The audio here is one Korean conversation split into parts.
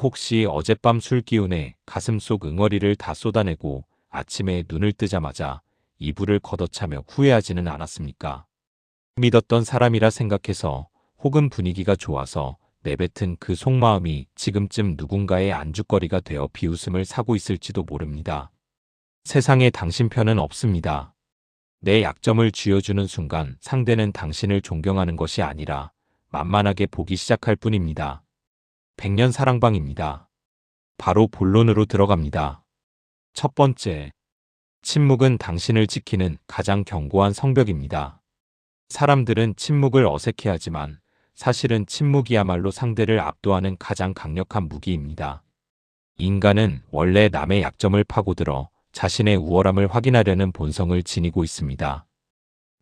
혹시 어젯밤 술 기운에 가슴속 응어리를 다 쏟아내고 아침에 눈을 뜨자마자 이불을 걷어차며 후회하지는 않았습니까? 믿었던 사람이라 생각해서 혹은 분위기가 좋아서 내뱉은 그 속마음이 지금쯤 누군가의 안주거리가 되어 비웃음을 사고 있을지도 모릅니다. 세상에 당신 편은 없습니다. 내 약점을 쥐어주는 순간 상대는 당신을 존경하는 것이 아니라 만만하게 보기 시작할 뿐입니다. 백년 사랑방입니다. 바로 본론으로 들어갑니다. 첫 번째, 침묵은 당신을 지키는 가장 견고한 성벽입니다. 사람들은 침묵을 어색해하지만 사실은 침묵이야말로 상대를 압도하는 가장 강력한 무기입니다. 인간은 원래 남의 약점을 파고들어 자신의 우월함을 확인하려는 본성을 지니고 있습니다.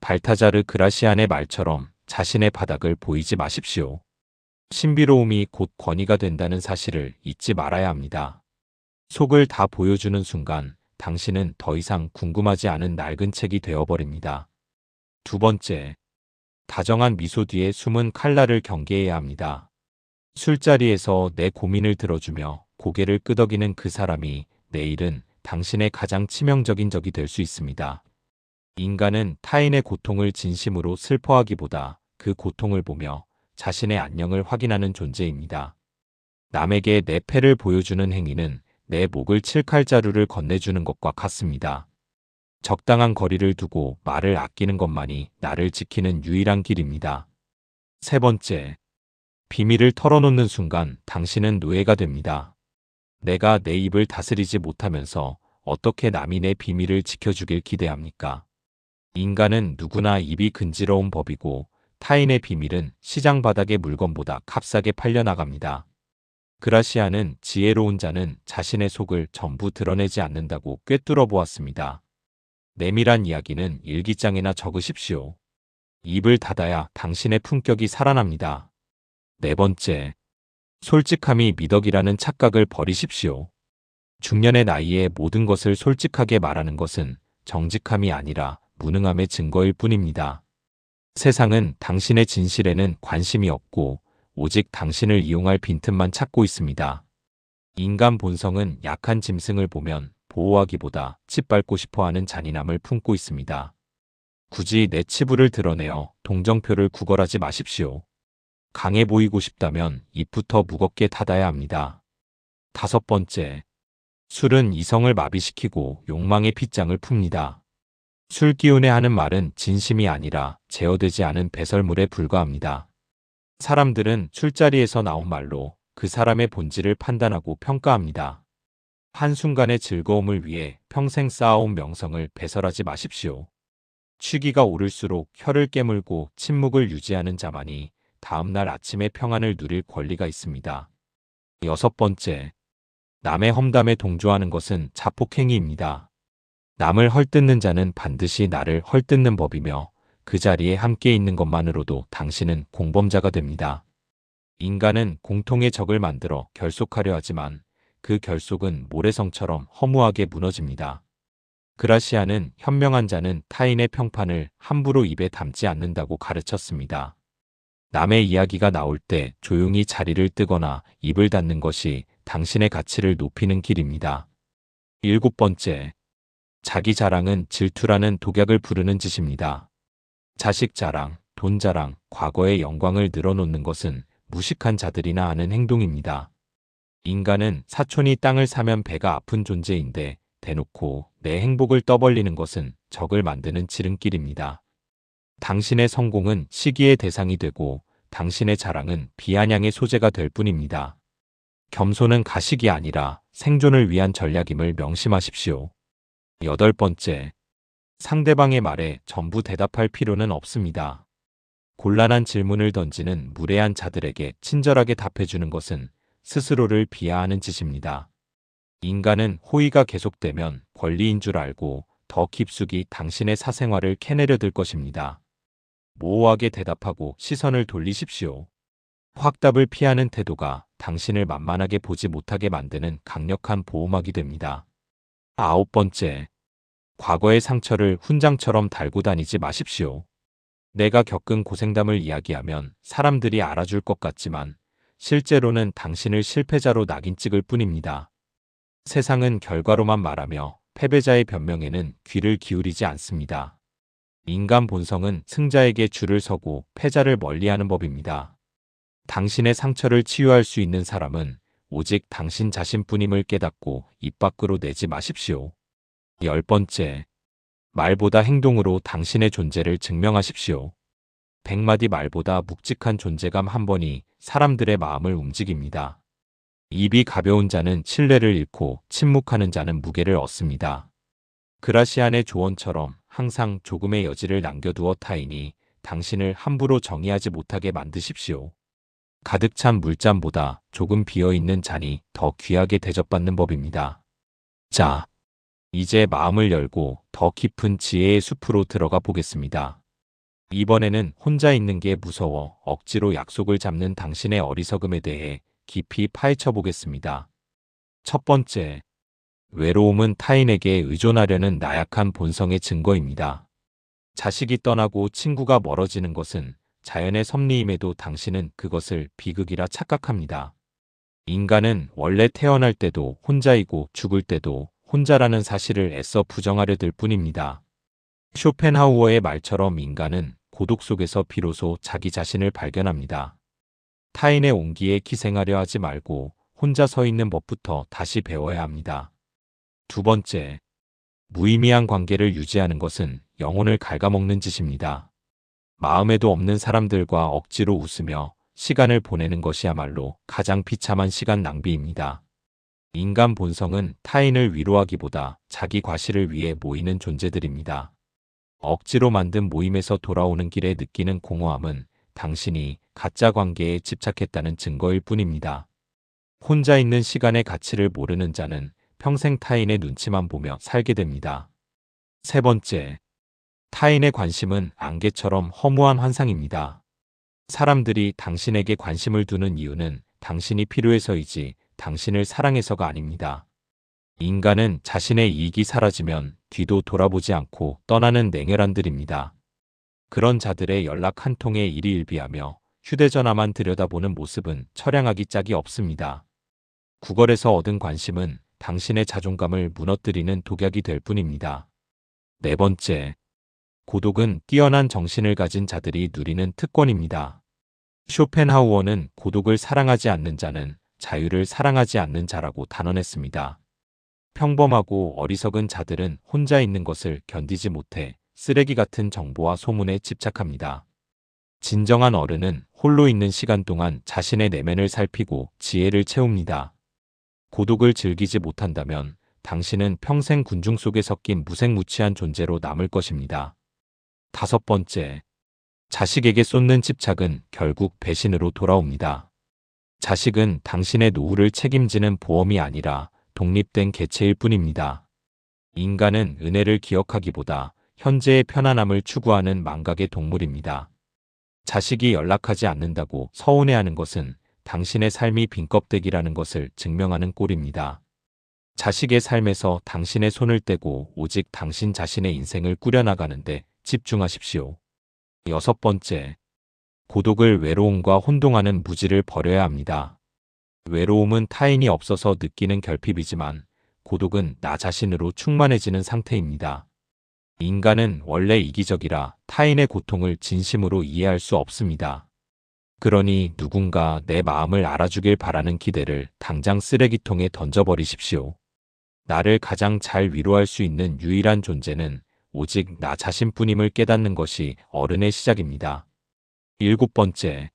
발타자르 그라시안의 말처럼 자신의 바닥을 보이지 마십시오. 신비로움이 곧 권위가 된다는 사실을 잊지 말아야 합니다. 속을 다 보여주는 순간 당신은 더 이상 궁금하지 않은 낡은 책이 되어버립니다. 두 번째, 다정한 미소 뒤에 숨은 칼날을 경계해야 합니다. 술자리에서 내 고민을 들어주며 고개를 끄덕이는 그 사람이 내일은 당신의 가장 치명적인 적이 될 수 있습니다. 인간은 타인의 고통을 진심으로 슬퍼하기보다 그 고통을 보며 자신의 안녕을 확인하는 존재입니다. 남에게 내 패를 보여주는 행위는 내 목을 칠 칼자루를 건네주는 것과 같습니다. 적당한 거리를 두고 말을 아끼는 것만이 나를 지키는 유일한 길입니다. 세 번째, 비밀을 털어놓는 순간 당신은 노예가 됩니다. 내가 내 입을 다스리지 못하면서 어떻게 남이 내 비밀을 지켜주길 기대합니까? 인간은 누구나 입이 근지러운 법이고 타인의 비밀은 시장 바닥의 물건보다 값싸게 팔려나갑니다. 그라시아는 지혜로운 자는 자신의 속을 전부 드러내지 않는다고 꿰뚫어 보았습니다. 내밀한 이야기는 일기장에나 적으십시오. 입을 닫아야 당신의 품격이 살아납니다. 네 번째, 솔직함이 미덕이라는 착각을 버리십시오. 중년의 나이에 모든 것을 솔직하게 말하는 것은 정직함이 아니라 무능함의 증거일 뿐입니다. 세상은 당신의 진실에는 관심이 없고 오직 당신을 이용할 빈틈만 찾고 있습니다. 인간 본성은 약한 짐승을 보면 보호하기보다 짓밟고 싶어하는 잔인함을 품고 있습니다. 굳이 내 치부를 드러내어 동정표를 구걸하지 마십시오. 강해 보이고 싶다면 입부터 무겁게 닫아야 합니다. 다섯 번째, 술은 이성을 마비시키고 욕망의 핏장을 풉니다. 술 기운에 하는 말은 진심이 아니라 제어되지 않은 배설물에 불과합니다. 사람들은 술자리에서 나온 말로 그 사람의 본질을 판단하고 평가합니다. 한순간의 즐거움을 위해 평생 쌓아온 명성을 배설하지 마십시오. 취기가 오를수록 혀를 깨물고 침묵을 유지하는 자만이 다음날 아침의 평안을 누릴 권리가 있습니다. 여섯 번째, 남의 험담에 동조하는 것은 자폭행위입니다. 남을 헐뜯는 자는 반드시 나를 헐뜯는 법이며 그 자리에 함께 있는 것만으로도 당신은 공범자가 됩니다. 인간은 공통의 적을 만들어 결속하려 하지만 그 결속은 모래성처럼 허무하게 무너집니다. 그라시아는 현명한 자는 타인의 평판을 함부로 입에 담지 않는다고 가르쳤습니다. 남의 이야기가 나올 때 조용히 자리를 뜨거나 입을 닫는 것이 당신의 가치를 높이는 길입니다. 일곱 번째, 자기 자랑은 질투라는 독약을 부르는 짓입니다. 자식 자랑, 돈 자랑, 과거의 영광을 늘어놓는 것은 무식한 자들이나 하는 행동입니다. 인간은 사촌이 땅을 사면 배가 아픈 존재인데 대놓고 내 행복을 떠벌리는 것은 적을 만드는 지름길입니다. 당신의 성공은 시기의 대상이 되고 당신의 자랑은 비아냥의 소재가 될 뿐입니다. 겸손은 가식이 아니라 생존을 위한 전략임을 명심하십시오. 여덟 번째, 상대방의 말에 전부 대답할 필요는 없습니다. 곤란한 질문을 던지는 무례한 자들에게 친절하게 답해주는 것은 스스로를 비하하는 짓입니다. 인간은 호의가 계속되면 권리인 줄 알고 더 깊숙이 당신의 사생활을 캐내려 들 것입니다. 모호하게 대답하고 시선을 돌리십시오. 확답을 피하는 태도가 당신을 만만하게 보지 못하게 만드는 강력한 보호막이 됩니다. 아홉 번째, 과거의 상처를 훈장처럼 달고 다니지 마십시오. 내가 겪은 고생담을 이야기하면 사람들이 알아줄 것 같지만 실제로는 당신을 실패자로 낙인 찍을 뿐입니다. 세상은 결과로만 말하며 패배자의 변명에는 귀를 기울이지 않습니다. 인간 본성은 승자에게 줄을 서고 패자를 멀리하는 법입니다. 당신의 상처를 치유할 수 있는 사람은 오직 당신 자신뿐임을 깨닫고 입 밖으로 내지 마십시오. 10번째, 말보다 행동으로 당신의 존재를 증명하십시오. 100마디 말보다 묵직한 존재감 한 번이 사람들의 마음을 움직입니다. 입이 가벼운 자는 신뢰를 잃고 침묵하는 자는 무게를 얻습니다. 그라시안의 조언처럼 항상 조금의 여지를 남겨두어 타인이 당신을 함부로 정의하지 못하게 만드십시오. 가득 찬 물잔보다 조금 비어있는 잔이 더 귀하게 대접받는 법입니다. 자, 이제 마음을 열고 더 깊은 지혜의 숲으로 들어가 보겠습니다. 이번에는 혼자 있는 게 무서워 억지로 약속을 잡는 당신의 어리석음에 대해 깊이 파헤쳐 보겠습니다. 첫 번째, 외로움은 타인에게 의존하려는 나약한 본성의 증거입니다. 자식이 떠나고 친구가 멀어지는 것은 자연의 섭리임에도 당신은 그것을 비극이라 착각합니다. 인간은 원래 태어날 때도 혼자이고 죽을 때도 혼자라는 사실을 애써 부정하려 들 뿐입니다. 쇼펜하우어의 말처럼 인간은 고독 속에서 비로소 자기 자신을 발견합니다. 타인의 온기에 기생하려 하지 말고 혼자 서 있는 법부터 다시 배워야 합니다. 두 번째, 무의미한 관계를 유지하는 것은 영혼을 갉아먹는 짓입니다. 마음에도 없는 사람들과 억지로 웃으며 시간을 보내는 것이야말로 가장 비참한 시간 낭비입니다. 인간 본성은 타인을 위로하기보다 자기 과실을 위해 모이는 존재들입니다. 억지로 만든 모임에서 돌아오는 길에 느끼는 공허함은 당신이 가짜 관계에 집착했다는 증거일 뿐입니다. 혼자 있는 시간의 가치를 모르는 자는 평생 타인의 눈치만 보며 살게 됩니다. 세 번째, 타인의 관심은 안개처럼 허무한 환상입니다. 사람들이 당신에게 관심을 두는 이유는 당신이 필요해서이지 당신을 사랑해서가 아닙니다. 인간은 자신의 이익이 사라지면 뒤도 돌아보지 않고 떠나는 냉혈한들입니다. 그런 자들의 연락 한 통에 일희일비하며 휴대전화만 들여다보는 모습은 처량하기 짝이 없습니다. 구걸에서 얻은 관심은 당신의 자존감을 무너뜨리는 독약이 될 뿐입니다. 네 번째, 고독은 뛰어난 정신을 가진 자들이 누리는 특권입니다. 쇼펜하우어는 고독을 사랑하지 않는 자는 자유를 사랑하지 않는 자라고 단언했습니다. 평범하고 어리석은 자들은 혼자 있는 것을 견디지 못해 쓰레기 같은 정보와 소문에 집착합니다. 진정한 어른은 홀로 있는 시간 동안 자신의 내면을 살피고 지혜를 채웁니다. 고독을 즐기지 못한다면 당신은 평생 군중 속에 섞인 무색무취한 존재로 남을 것입니다. 다섯 번째, 자식에게 쏟는 집착은 결국 배신으로 돌아옵니다. 자식은 당신의 노후를 책임지는 보험이 아니라 독립된 개체일 뿐입니다. 인간은 은혜를 기억하기보다 현재의 편안함을 추구하는 망각의 동물입니다. 자식이 연락하지 않는다고 서운해하는 것은 당신의 삶이 빈껍데기라는 것을 증명하는 꼴입니다. 자식의 삶에서 당신의 손을 떼고 오직 당신 자신의 인생을 꾸려나가는데 집중하십시오. 여섯 번째, 고독을 외로움과 혼동하는 무지를 버려야 합니다. 외로움은 타인이 없어서 느끼는 결핍이지만 고독은 나 자신으로 충만해지는 상태입니다. 인간은 원래 이기적이라 타인의 고통을 진심으로 이해할 수 없습니다. 그러니 누군가 내 마음을 알아주길 바라는 기대를 당장 쓰레기통에 던져버리십시오. 나를 가장 잘 위로할 수 있는 유일한 존재는 오직 나 자신뿐임을 깨닫는 것이 어른의 시작입니다. 일곱 번째,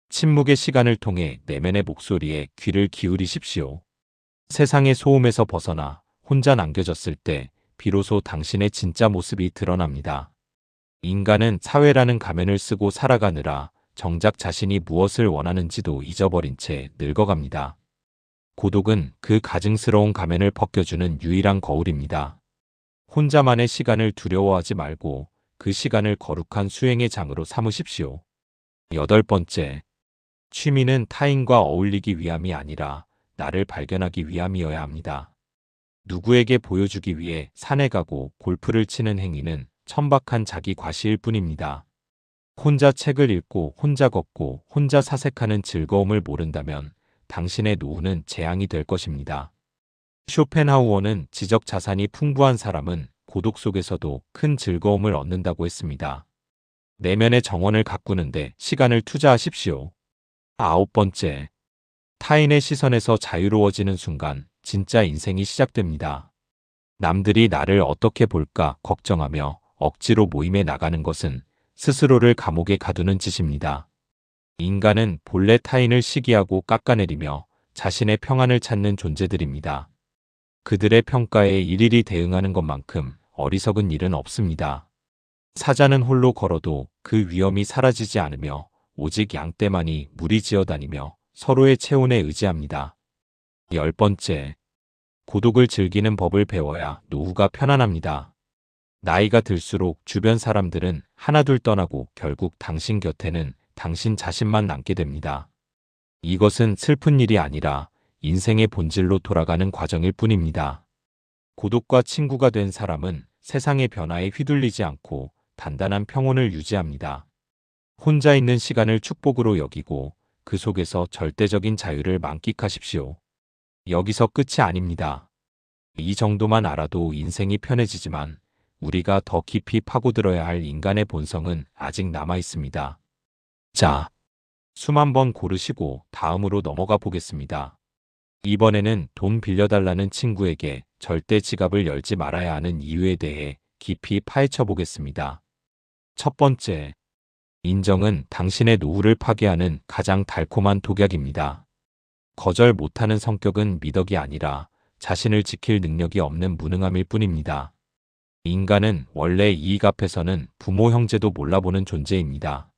침묵의 시간을 통해 내면의 목소리에 귀를 기울이십시오. 세상의 소음에서 벗어나 혼자 남겨졌을 때 비로소 당신의 진짜 모습이 드러납니다. 인간은 사회라는 가면을 쓰고 살아가느라 정작 자신이 무엇을 원하는지도 잊어버린 채 늙어갑니다. 고독은 그 가증스러운 가면을 벗겨주는 유일한 거울입니다. 혼자만의 시간을 두려워하지 말고 그 시간을 거룩한 수행의 장으로 삼으십시오. 여덟 번째, 취미는 타인과 어울리기 위함이 아니라 나를 발견하기 위함이어야 합니다. 누구에게 보여주기 위해 산에 가고 골프를 치는 행위는 천박한 자기 과시일 뿐입니다. 혼자 책을 읽고 혼자 걷고 혼자 사색하는 즐거움을 모른다면 당신의 노후는 재앙이 될 것입니다. 쇼펜하우어는 지적 자산이 풍부한 사람은 고독 속에서도 큰 즐거움을 얻는다고 했습니다. 내면의 정원을 가꾸는데 시간을 투자하십시오. 9번째, 타인의 시선에서 자유로워지는 순간 진짜 인생이 시작됩니다. 남들이 나를 어떻게 볼까 걱정하며 억지로 모임에 나가는 것은 스스로를 감옥에 가두는 짓입니다. 인간은 본래 타인을 시기하고 깎아내리며 자신의 평안을 찾는 존재들입니다. 그들의 평가에 일일이 대응하는 것만큼 어리석은 일은 없습니다. 사자는 홀로 걸어도 그 위험이 사라지지 않으며 오직 양떼만이 무리지어 다니며 서로의 체온에 의지합니다. 10번째, 고독을 즐기는 법을 배워야 노후가 편안합니다. 나이가 들수록 주변 사람들은 하나둘 떠나고 결국 당신 곁에는 당신 자신만 남게 됩니다. 이것은 슬픈 일이 아니라 인생의 본질로 돌아가는 과정일 뿐입니다. 고독과 친구가 된 사람은 세상의 변화에 휘둘리지 않고 단단한 평온을 유지합니다. 혼자 있는 시간을 축복으로 여기고 그 속에서 절대적인 자유를 만끽하십시오. 여기서 끝이 아닙니다. 이 정도만 알아도 인생이 편해지지만 우리가 더 깊이 파고들어야 할 인간의 본성은 아직 남아 있습니다. 자, 숨 한번 고르시고 다음으로 넘어가 보겠습니다. 이번에는 돈 빌려달라는 친구에게 절대 지갑을 열지 말아야 하는 이유에 대해 깊이 파헤쳐 보겠습니다. 첫 번째, 인정은 당신의 노후를 파괴하는 가장 달콤한 독약입니다. 거절 못하는 성격은 미덕이 아니라 자신을 지킬 능력이 없는 무능함일 뿐입니다. 인간은 원래 이익 앞에서는 부모 형제도 몰라보는 존재입니다.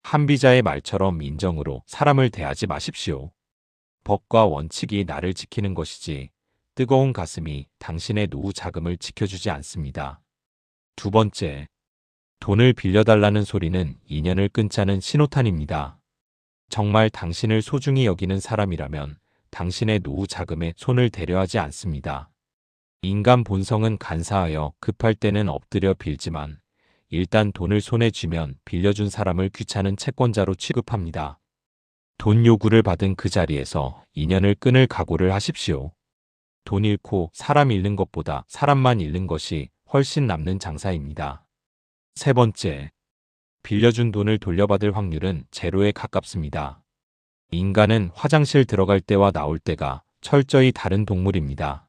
한비자의 말처럼 인정으로 사람을 대하지 마십시오. 법과 원칙이 나를 지키는 것이지 뜨거운 가슴이 당신의 노후 자금을 지켜주지 않습니다. 두 번째, 돈을 빌려달라는 소리는 인연을 끊자는 신호탄입니다. 정말 당신을 소중히 여기는 사람이라면 당신의 노후 자금에 손을 대려 하지 않습니다. 인간 본성은 간사하여 급할 때는 엎드려 빌지만 일단 돈을 손에 쥐면 빌려준 사람을 귀찮은 채권자로 취급합니다. 돈 요구를 받은 그 자리에서 인연을 끊을 각오를 하십시오. 돈 잃고 사람 잃는 것보다 사람만 잃는 것이 훨씬 남는 장사입니다. 세 번째, 빌려준 돈을 돌려받을 확률은 제로에 가깝습니다. 인간은 화장실 들어갈 때와 나올 때가 철저히 다른 동물입니다.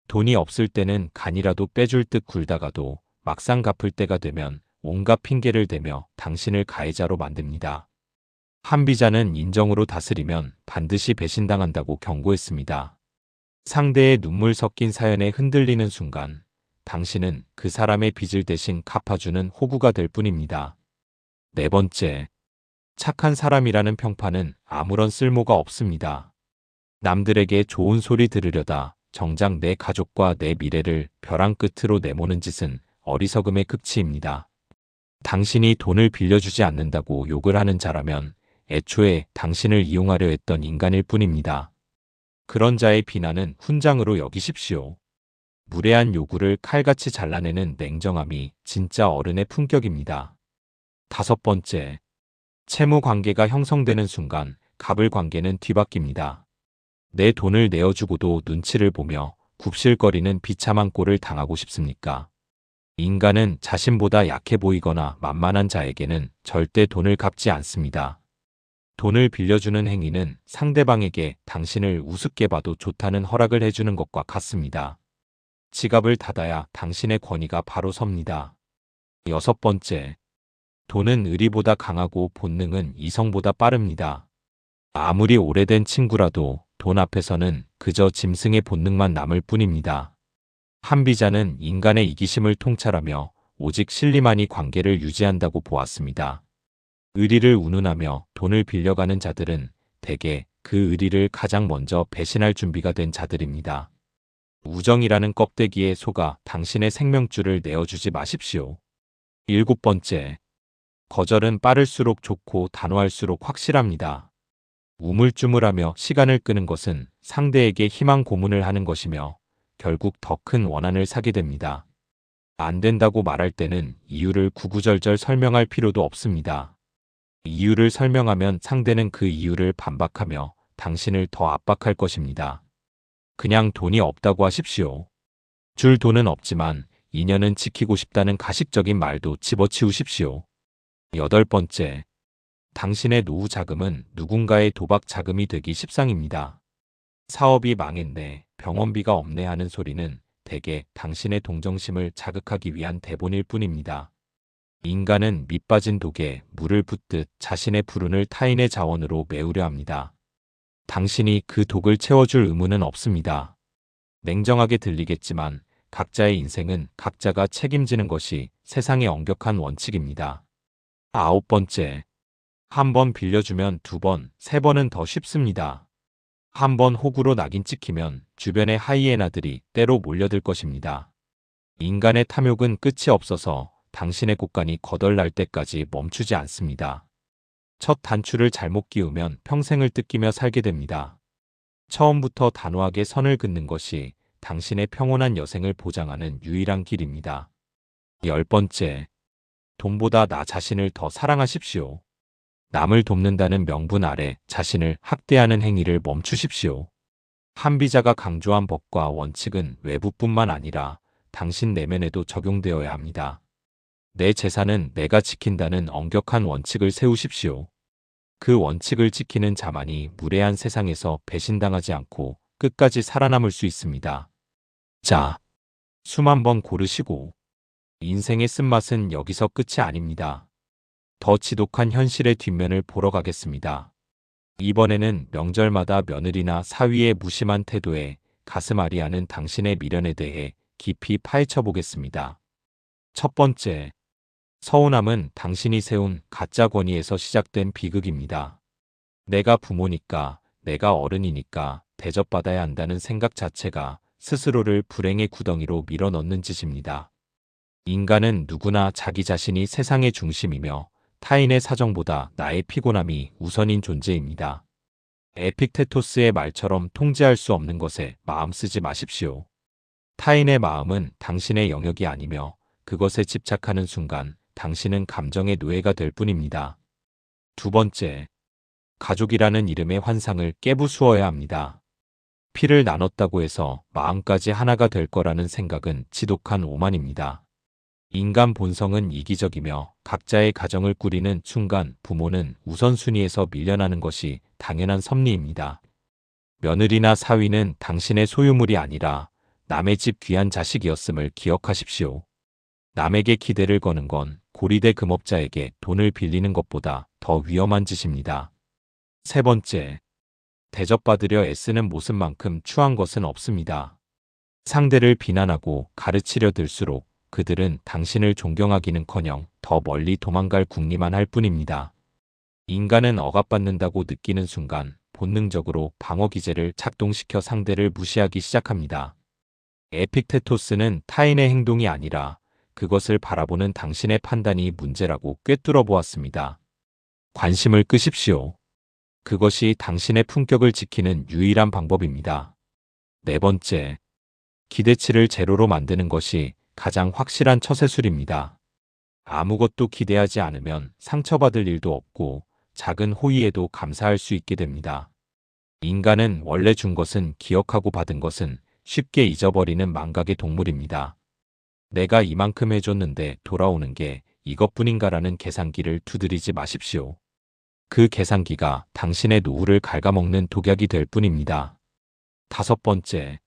돈이 없을 때는 간이라도 빼줄 듯 굴다가도 막상 갚을 때가 되면 온갖 핑계를 대며 당신을 가해자로 만듭니다. 한비자는 인정으로 다스리면 반드시 배신당한다고 경고했습니다. 상대의 눈물 섞인 사연에 흔들리는 순간 당신은 그 사람의 빚을 대신 갚아주는 호구가 될 뿐입니다. 네 번째, 착한 사람이라는 평판은 아무런 쓸모가 없습니다. 남들에게 좋은 소리 들으려다 정작 내 가족과 내 미래를 벼랑 끝으로 내모는 짓은 어리석음의 극치입니다. 당신이 돈을 빌려주지 않는다고 욕을 하는 자라면 애초에 당신을 이용하려 했던 인간일 뿐입니다. 그런 자의 비난은 훈장으로 여기십시오. 무례한 요구를 칼같이 잘라내는 냉정함이 진짜 어른의 품격입니다. 다섯 번째, 채무 관계가 형성되는 순간 갑을 관계는 뒤바뀝니다. 내 돈을 내어주고도 눈치를 보며 굽실거리는 비참한 꼴을 당하고 싶습니까? 인간은 자신보다 약해 보이거나 만만한 자에게는 절대 돈을 갚지 않습니다. 돈을 빌려주는 행위는 상대방에게 당신을 우습게 봐도 좋다는 허락을 해주는 것과 같습니다. 지갑을 닫아야 당신의 권위가 바로 섭니다. 여섯 번째, 돈은 의리보다 강하고 본능은 이성보다 빠릅니다. 아무리 오래된 친구라도 돈 앞에서는 그저 짐승의 본능만 남을 뿐입니다. 한비자는 인간의 이기심을 통찰하며 오직 신리만이 관계를 유지한다고 보았습니다. 의리를 운운하며 돈을 빌려가는 자들은 대개 그 의리를 가장 먼저 배신할 준비가 된 자들입니다. 우정이라는 껍데기에 속아 당신의 생명줄을 내어주지 마십시오. 일곱 번째, 거절은 빠를수록 좋고 단호할수록 확실합니다. 우물쭈물하며 시간을 끄는 것은 상대에게 희망 고문을 하는 것이며 결국 더 큰 원한을 사게 됩니다. 안 된다고 말할 때는 이유를 구구절절 설명할 필요도 없습니다. 이유를 설명하면 상대는 그 이유를 반박하며 당신을 더 압박할 것입니다. 그냥 돈이 없다고 하십시오. 줄 돈은 없지만 인연은 지키고 싶다는 가식적인 말도 집어치우십시오. 8번째, 당신의 노후 자금은 누군가의 도박 자금이 되기 십상입니다. 사업이 망했네, 병원비가 없네 하는 소리는 대개 당신의 동정심을 자극하기 위한 대본일 뿐입니다. 인간은 밑빠진 독에 물을 붓듯 자신의 불운을 타인의 자원으로 메우려 합니다. 당신이 그 독을 채워줄 의무는 없습니다. 냉정하게 들리겠지만 각자의 인생은 각자가 책임지는 것이 세상의 엄격한 원칙입니다. 9번째, 한 번 빌려주면 2번, 3번은 더 쉽습니다. 한 번 호구로 낙인 찍히면 주변의 하이에나들이 때로 몰려들 것입니다. 인간의 탐욕은 끝이 없어서 당신의 곳간이 거덜날 때까지 멈추지 않습니다. 첫 단추를 잘못 끼우면 평생을 뜯기며 살게 됩니다. 처음부터 단호하게 선을 긋는 것이 당신의 평온한 여생을 보장하는 유일한 길입니다. 10번째, 돈보다 나 자신을 더 사랑하십시오. 남을 돕는다는 명분 아래 자신을 학대하는 행위를 멈추십시오. 한비자가 강조한 법과 원칙은 외부뿐만 아니라 당신 내면에도 적용되어야 합니다. 내 재산은 내가 지킨다는 엄격한 원칙을 세우십시오. 그 원칙을 지키는 자만이 무례한 세상에서 배신당하지 않고 끝까지 살아남을 수 있습니다. 자, 숨 한번 고르시고 인생의 쓴맛은 여기서 끝이 아닙니다. 더 지독한 현실의 뒷면을 보러 가겠습니다. 이번에는 명절마다 며느리나 사위의 무심한 태도에 가슴 아리하는 당신의 미련에 대해 깊이 파헤쳐 보겠습니다. 첫 번째, 서운함은 당신이 세운 가짜 권위에서 시작된 비극입니다. 내가 부모니까, 내가 어른이니까 대접받아야 한다는 생각 자체가 스스로를 불행의 구덩이로 밀어넣는 짓입니다. 인간은 누구나 자기 자신이 세상의 중심이며 타인의 사정보다 나의 피곤함이 우선인 존재입니다. 에픽테토스의 말처럼 통제할 수 없는 것에 마음 쓰지 마십시오. 타인의 마음은 당신의 영역이 아니며 그것에 집착하는 순간 당신은 감정의 노예가 될 뿐입니다. 두 번째, 가족이라는 이름의 환상을 깨부수어야 합니다. 피를 나눴다고 해서 마음까지 하나가 될 거라는 생각은 지독한 오만입니다. 인간 본성은 이기적이며 각자의 가정을 꾸리는 순간 부모는 우선순위에서 밀려나는 것이 당연한 섭리입니다. 며느리나 사위는 당신의 소유물이 아니라 남의 집 귀한 자식이었음을 기억하십시오. 남에게 기대를 거는 건 고리대 금업자에게 돈을 빌리는 것보다 더 위험한 짓입니다. 세 번째, 대접받으려 애쓰는 모습만큼 추한 것은 없습니다. 상대를 비난하고 가르치려 들수록 그들은 당신을 존경하기는커녕 더 멀리 도망갈 궁리만 할 뿐입니다. 인간은 억압받는다고 느끼는 순간 본능적으로 방어 기제를 작동시켜 상대를 무시하기 시작합니다. 에픽테토스는 타인의 행동이 아니라 그것을 바라보는 당신의 판단이 문제라고 꿰뚫어 보았습니다. 관심을 끄십시오. 그것이 당신의 품격을 지키는 유일한 방법입니다. 네 번째, 기대치를 제로로 만드는 것이 가장 확실한 처세술입니다. 아무것도 기대하지 않으면 상처받을 일도 없고 작은 호의에도 감사할 수 있게 됩니다. 인간은 원래 준 것은 기억하고 받은 것은 쉽게 잊어버리는 망각의 동물입니다. 내가 이만큼 해줬는데 돌아오는 게 이것뿐인가라는 계산기를 두드리지 마십시오. 그 계산기가 당신의 노후를 갉아먹는 독약이 될 뿐입니다. 다섯 번째,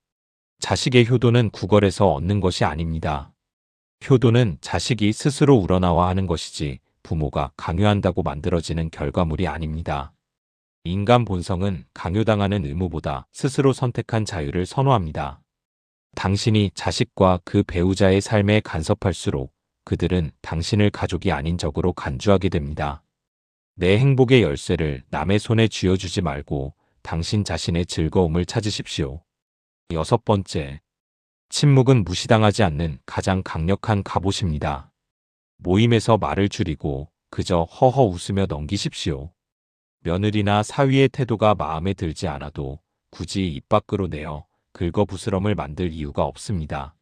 자식의 효도는 구걸에서 얻는 것이 아닙니다. 효도는 자식이 스스로 우러나와 하는 것이지 부모가 강요한다고 만들어지는 결과물이 아닙니다. 인간 본성은 강요당하는 의무보다 스스로 선택한 자유를 선호합니다. 당신이 자식과 그 배우자의 삶에 간섭할수록 그들은 당신을 가족이 아닌 적으로 간주하게 됩니다. 내 행복의 열쇠를 남의 손에 쥐어주지 말고 당신 자신의 즐거움을 찾으십시오. 여섯 번째, 침묵은 무시당하지 않는 가장 강력한 갑옷입니다. 모임에서 말을 줄이고 그저 허허 웃으며 넘기십시오. 며느리나 사위의 태도가 마음에 들지 않아도 굳이 입 밖으로 내어 긁어부스럼을 만들 이유가 없습니다.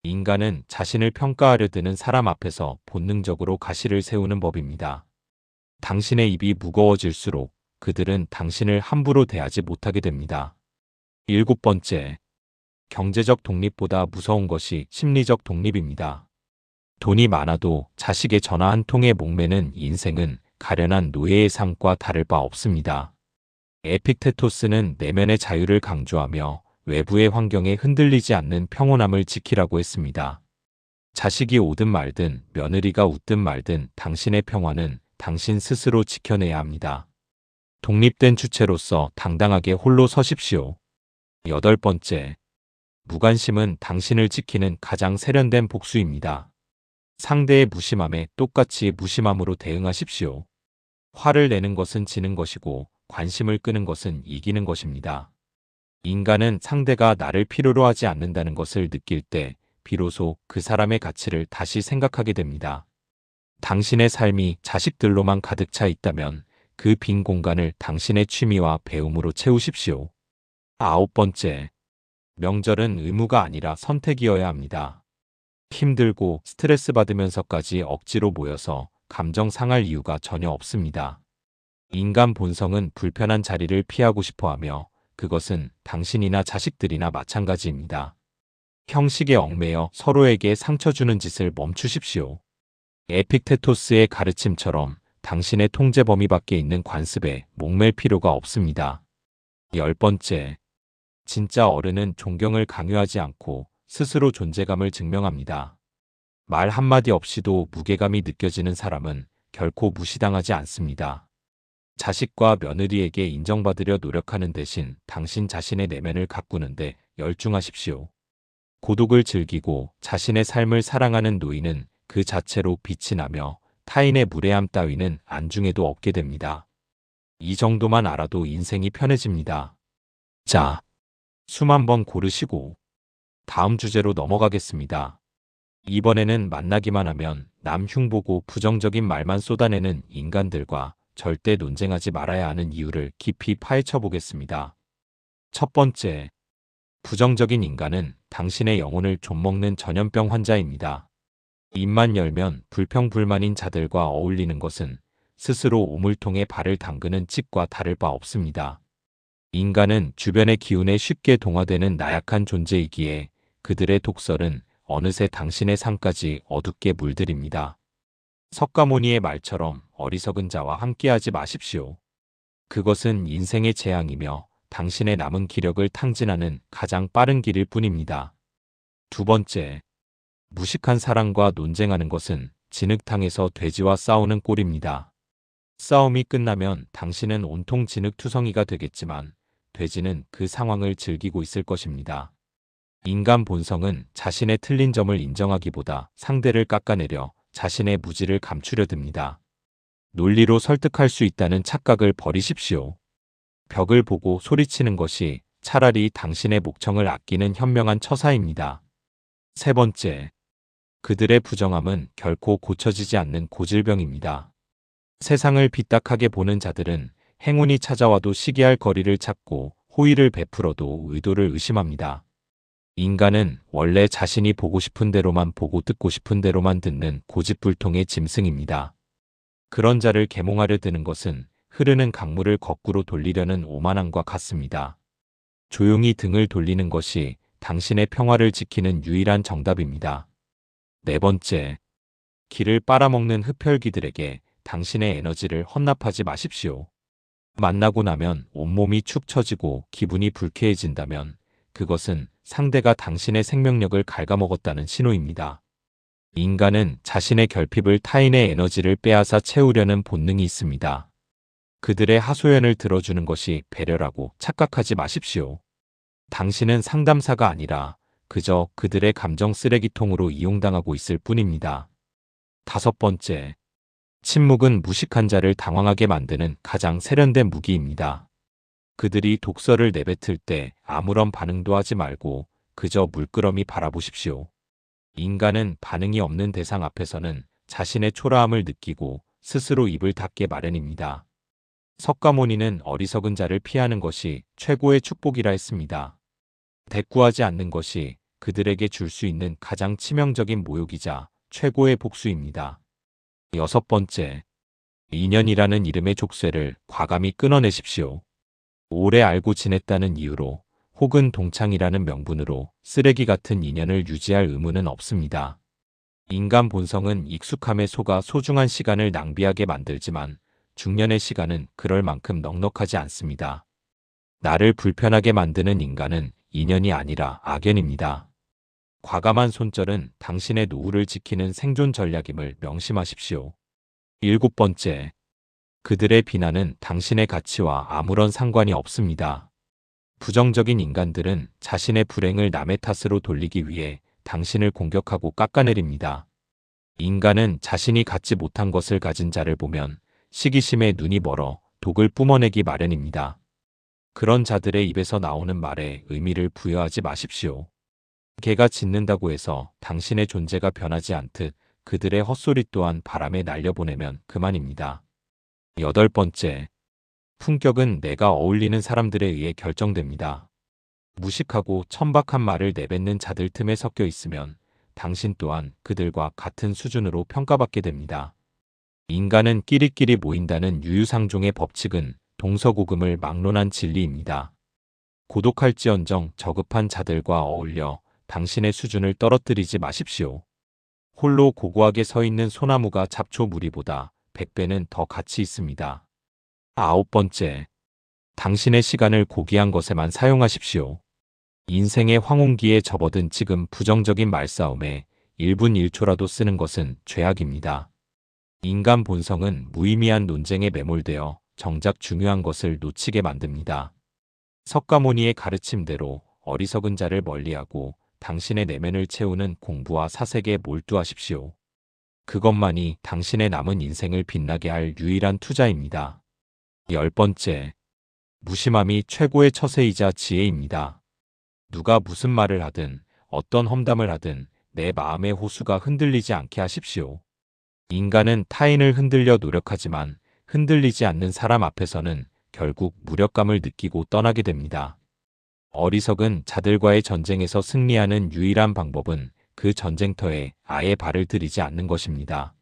인간은 자신을 평가하려 드는 사람 앞에서 본능적으로 가시를 세우는 법입니다. 당신의 입이 무거워질수록 그들은 당신을 함부로 대하지 못하게 됩니다. 7번째, 경제적 독립보다 무서운 것이 심리적 독립입니다. 돈이 많아도 자식의 전화 한 통에 목매는 인생은 가련한 노예의 삶과 다를 바 없습니다. 에픽테토스는 내면의 자유를 강조하며 외부의 환경에 흔들리지 않는 평온함을 지키라고 했습니다. 자식이 오든 말든 며느리가 웃든 말든 당신의 평화는 당신 스스로 지켜내야 합니다. 독립된 주체로서 당당하게 홀로 서십시오. 8번째, 무관심은 당신을 지키는 가장 세련된 복수입니다. 상대의 무심함에 똑같이 무심함으로 대응하십시오. 화를 내는 것은 지는 것이고 관심을 끄는 것은 이기는 것입니다. 인간은 상대가 나를 필요로 하지 않는다는 것을 느낄 때 비로소 그 사람의 가치를 다시 생각하게 됩니다. 당신의 삶이 자식들로만 가득 차 있다면 그 빈 공간을 당신의 취미와 배움으로 채우십시오. 9번째, 명절은 의무가 아니라 선택이어야 합니다. 힘들고 스트레스 받으면서까지 억지로 모여서 감정 상할 이유가 전혀 없습니다. 인간 본성은 불편한 자리를 피하고 싶어 하며 그것은 당신이나 자식들이나 마찬가지입니다. 형식에 얽매여 서로에게 상처 주는 짓을 멈추십시오. 에픽테토스의 가르침처럼 당신의 통제 범위 밖에 있는 관습에 목맬 필요가 없습니다. 10번째, 진짜 어른은 존경을 강요하지 않고 스스로 존재감을 증명합니다. 말 한마디 없이도 무게감이 느껴지는 사람은 결코 무시당하지 않습니다. 자식과 며느리에게 인정받으려 노력하는 대신 당신 자신의 내면을 가꾸는데 열중하십시오. 고독을 즐기고 자신의 삶을 사랑하는 노인은 그 자체로 빛이 나며 타인의 무례함 따위는 안중에도 없게 됩니다. 이 정도만 알아도 인생이 편해집니다. 자, 숨 한번 고르시고 다음 주제로 넘어가겠습니다. 이번에는 만나기만 하면 남 흉보고 부정적인 말만 쏟아내는 인간들과 절대 논쟁하지 말아야 하는 이유를 깊이 파헤쳐 보겠습니다. 첫 번째, 부정적인 인간은 당신의 영혼을 좀먹는 전염병 환자입니다. 입만 열면 불평불만인 자들과 어울리는 것은 스스로 우물통에 발을 담그는 찍과 다를 바 없습니다. 인간은 주변의 기운에 쉽게 동화되는 나약한 존재이기에 그들의 독설은 어느새 당신의 삶까지 어둡게 물들입니다. 석가모니의 말처럼 어리석은 자와 함께하지 마십시오. 그것은 인생의 재앙이며 당신의 남은 기력을 탕진하는 가장 빠른 길일 뿐입니다. 두 번째, 무식한 사람과 논쟁하는 것은 진흙탕에서 돼지와 싸우는 꼴입니다. 싸움이 끝나면 당신은 온통 진흙투성이가 되겠지만 돼지는 그 상황을 즐기고 있을 것입니다. 인간 본성은 자신의 틀린 점을 인정하기보다 상대를 깎아내려 자신의 무지를 감추려 듭니다. 논리로 설득할 수 있다는 착각을 버리십시오. 벽을 보고 소리치는 것이 차라리 당신의 목청을 아끼는 현명한 처사입니다. 세 번째, 그들의 부정함은 결코 고쳐지지 않는 고질병입니다. 세상을 삐딱하게 보는 자들은 행운이 찾아와도 시기할 거리를 찾고 호의를 베풀어도 의도를 의심합니다. 인간은 원래 자신이 보고 싶은 대로만 보고 듣고 싶은 대로만 듣는 고집불통의 짐승입니다. 그런 자를 계몽하려 드는 것은 흐르는 강물을 거꾸로 돌리려는 오만함과 같습니다. 조용히 등을 돌리는 것이 당신의 평화를 지키는 유일한 정답입니다. 네 번째, 기를 빨아먹는 흡혈귀들에게 당신의 에너지를 헌납하지 마십시오. 만나고 나면 온몸이 축 처지고 기분이 불쾌해진다면 그것은 상대가 당신의 생명력을 갉아먹었다는 신호입니다. 인간은 자신의 결핍을 타인의 에너지를 빼앗아 채우려는 본능이 있습니다. 그들의 하소연을 들어주는 것이 배려라고 착각하지 마십시오. 당신은 상담사가 아니라 그저 그들의 감정 쓰레기통으로 이용당하고 있을 뿐입니다. 다섯 번째, 침묵은 무식한 자를 당황하게 만드는 가장 세련된 무기입니다. 그들이 독설을 내뱉을 때 아무런 반응도 하지 말고 그저 물끄러미 바라보십시오. 인간은 반응이 없는 대상 앞에서는 자신의 초라함을 느끼고 스스로 입을 닫게 마련입니다. 석가모니는 어리석은 자를 피하는 것이 최고의 축복이라 했습니다. 대꾸하지 않는 것이 그들에게 줄 수 있는 가장 치명적인 모욕이자 최고의 복수입니다. 여섯 번째, 인연이라는 이름의 족쇄를 과감히 끊어내십시오. 오래 알고 지냈다는 이유로 혹은 동창이라는 명분으로 쓰레기 같은 인연을 유지할 의무는 없습니다. 인간 본성은 익숙함에 속아 소중한 시간을 낭비하게 만들지만 중년의 시간은 그럴 만큼 넉넉하지 않습니다. 나를 불편하게 만드는 인간은 인연이 아니라 악연입니다. 과감한 손절은 당신의 노후를 지키는 생존 전략임을 명심하십시오. 일곱 번째, 그들의 비난은 당신의 가치와 아무런 상관이 없습니다. 부정적인 인간들은 자신의 불행을 남의 탓으로 돌리기 위해 당신을 공격하고 깎아내립니다. 인간은 자신이 갖지 못한 것을 가진 자를 보면 시기심에 눈이 멀어 독을 뿜어내기 마련입니다. 그런 자들의 입에서 나오는 말에 의미를 부여하지 마십시오. 개가 짖는다고 해서 당신의 존재가 변하지 않듯 그들의 헛소리 또한 바람에 날려보내면 그만입니다. 여덟 번째, 품격은 내가 어울리는 사람들에 의해 결정됩니다. 무식하고 천박한 말을 내뱉는 자들 틈에 섞여 있으면 당신 또한 그들과 같은 수준으로 평가받게 됩니다. 인간은 끼리끼리 모인다는 유유상종의 법칙은 동서고금을 막론한 진리입니다. 고독할지언정 저급한 자들과 어울려 당신의 수준을 떨어뜨리지 마십시오. 홀로 고고하게 서 있는 소나무가 잡초무리보다 100배는 더 가치 있습니다. 아홉 번째, 당신의 시간을 고귀한 것에만 사용하십시오. 인생의 황혼기에 접어든 지금 부정적인 말싸움에 1분 1초라도 쓰는 것은 죄악입니다. 인간 본성은 무의미한 논쟁에 매몰되어 정작 중요한 것을 놓치게 만듭니다. 석가모니의 가르침대로 어리석은 자를 멀리하고 당신의 내면을 채우는 공부와 사색에 몰두하십시오. 그것만이 당신의 남은 인생을 빛나게 할 유일한 투자입니다. 열 번째, 무심함이 최고의 처세이자 지혜입니다. 누가 무슨 말을 하든 어떤 험담을 하든 내 마음의 호수가 흔들리지 않게 하십시오. 인간은 타인을 흔들려 노력하지만 흔들리지 않는 사람 앞에서는 결국 무력감을 느끼고 떠나게 됩니다. 어리석은 자들과의 전쟁에서 승리하는 유일한 방법은 그 전쟁터에 아예 발을 들이지 않는 것입니다.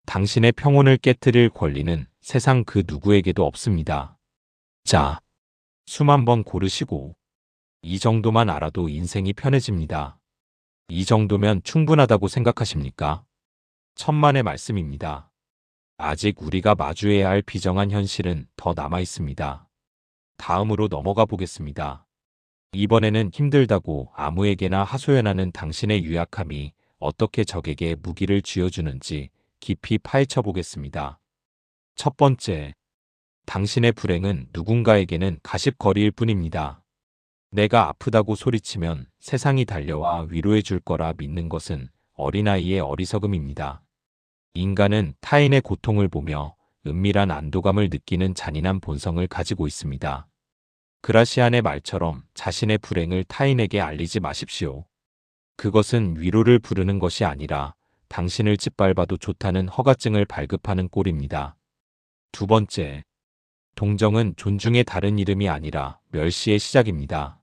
당신의 평온을 깨트릴 권리는 세상 그 누구에게도 없습니다. 자, 숨 한번 고르시고 이 정도만 알아도 인생이 편해집니다. 이 정도면 충분하다고 생각하십니까? 천만의 말씀입니다. 아직 우리가 마주해야 할 비정한 현실은 더 남아 있습니다. 다음으로 넘어가 보겠습니다. 이번에는 힘들다고 아무에게나 하소연하는 당신의 유약함이 어떻게 적에게 무기를 쥐어주는지 깊이 파헤쳐 보겠습니다. 첫 번째, 당신의 불행은 누군가에게는 가십거리일 뿐입니다. 내가 아프다고 소리치면 세상이 달려와 위로해 줄 거라 믿는 것은 어린아이의 어리석음입니다. 인간은 타인의 고통을 보며 은밀한 안도감을 느끼는 잔인한 본성을 가지고 있습니다. 그라시안의 말처럼 자신의 불행을 타인에게 알리지 마십시오. 그것은 위로를 부르는 것이 아니라 당신을 짓밟아도 좋다는 허가증을 발급하는 꼴입니다. 두 번째, 동정은 존중의 다른 이름이 아니라 멸시의 시작입니다.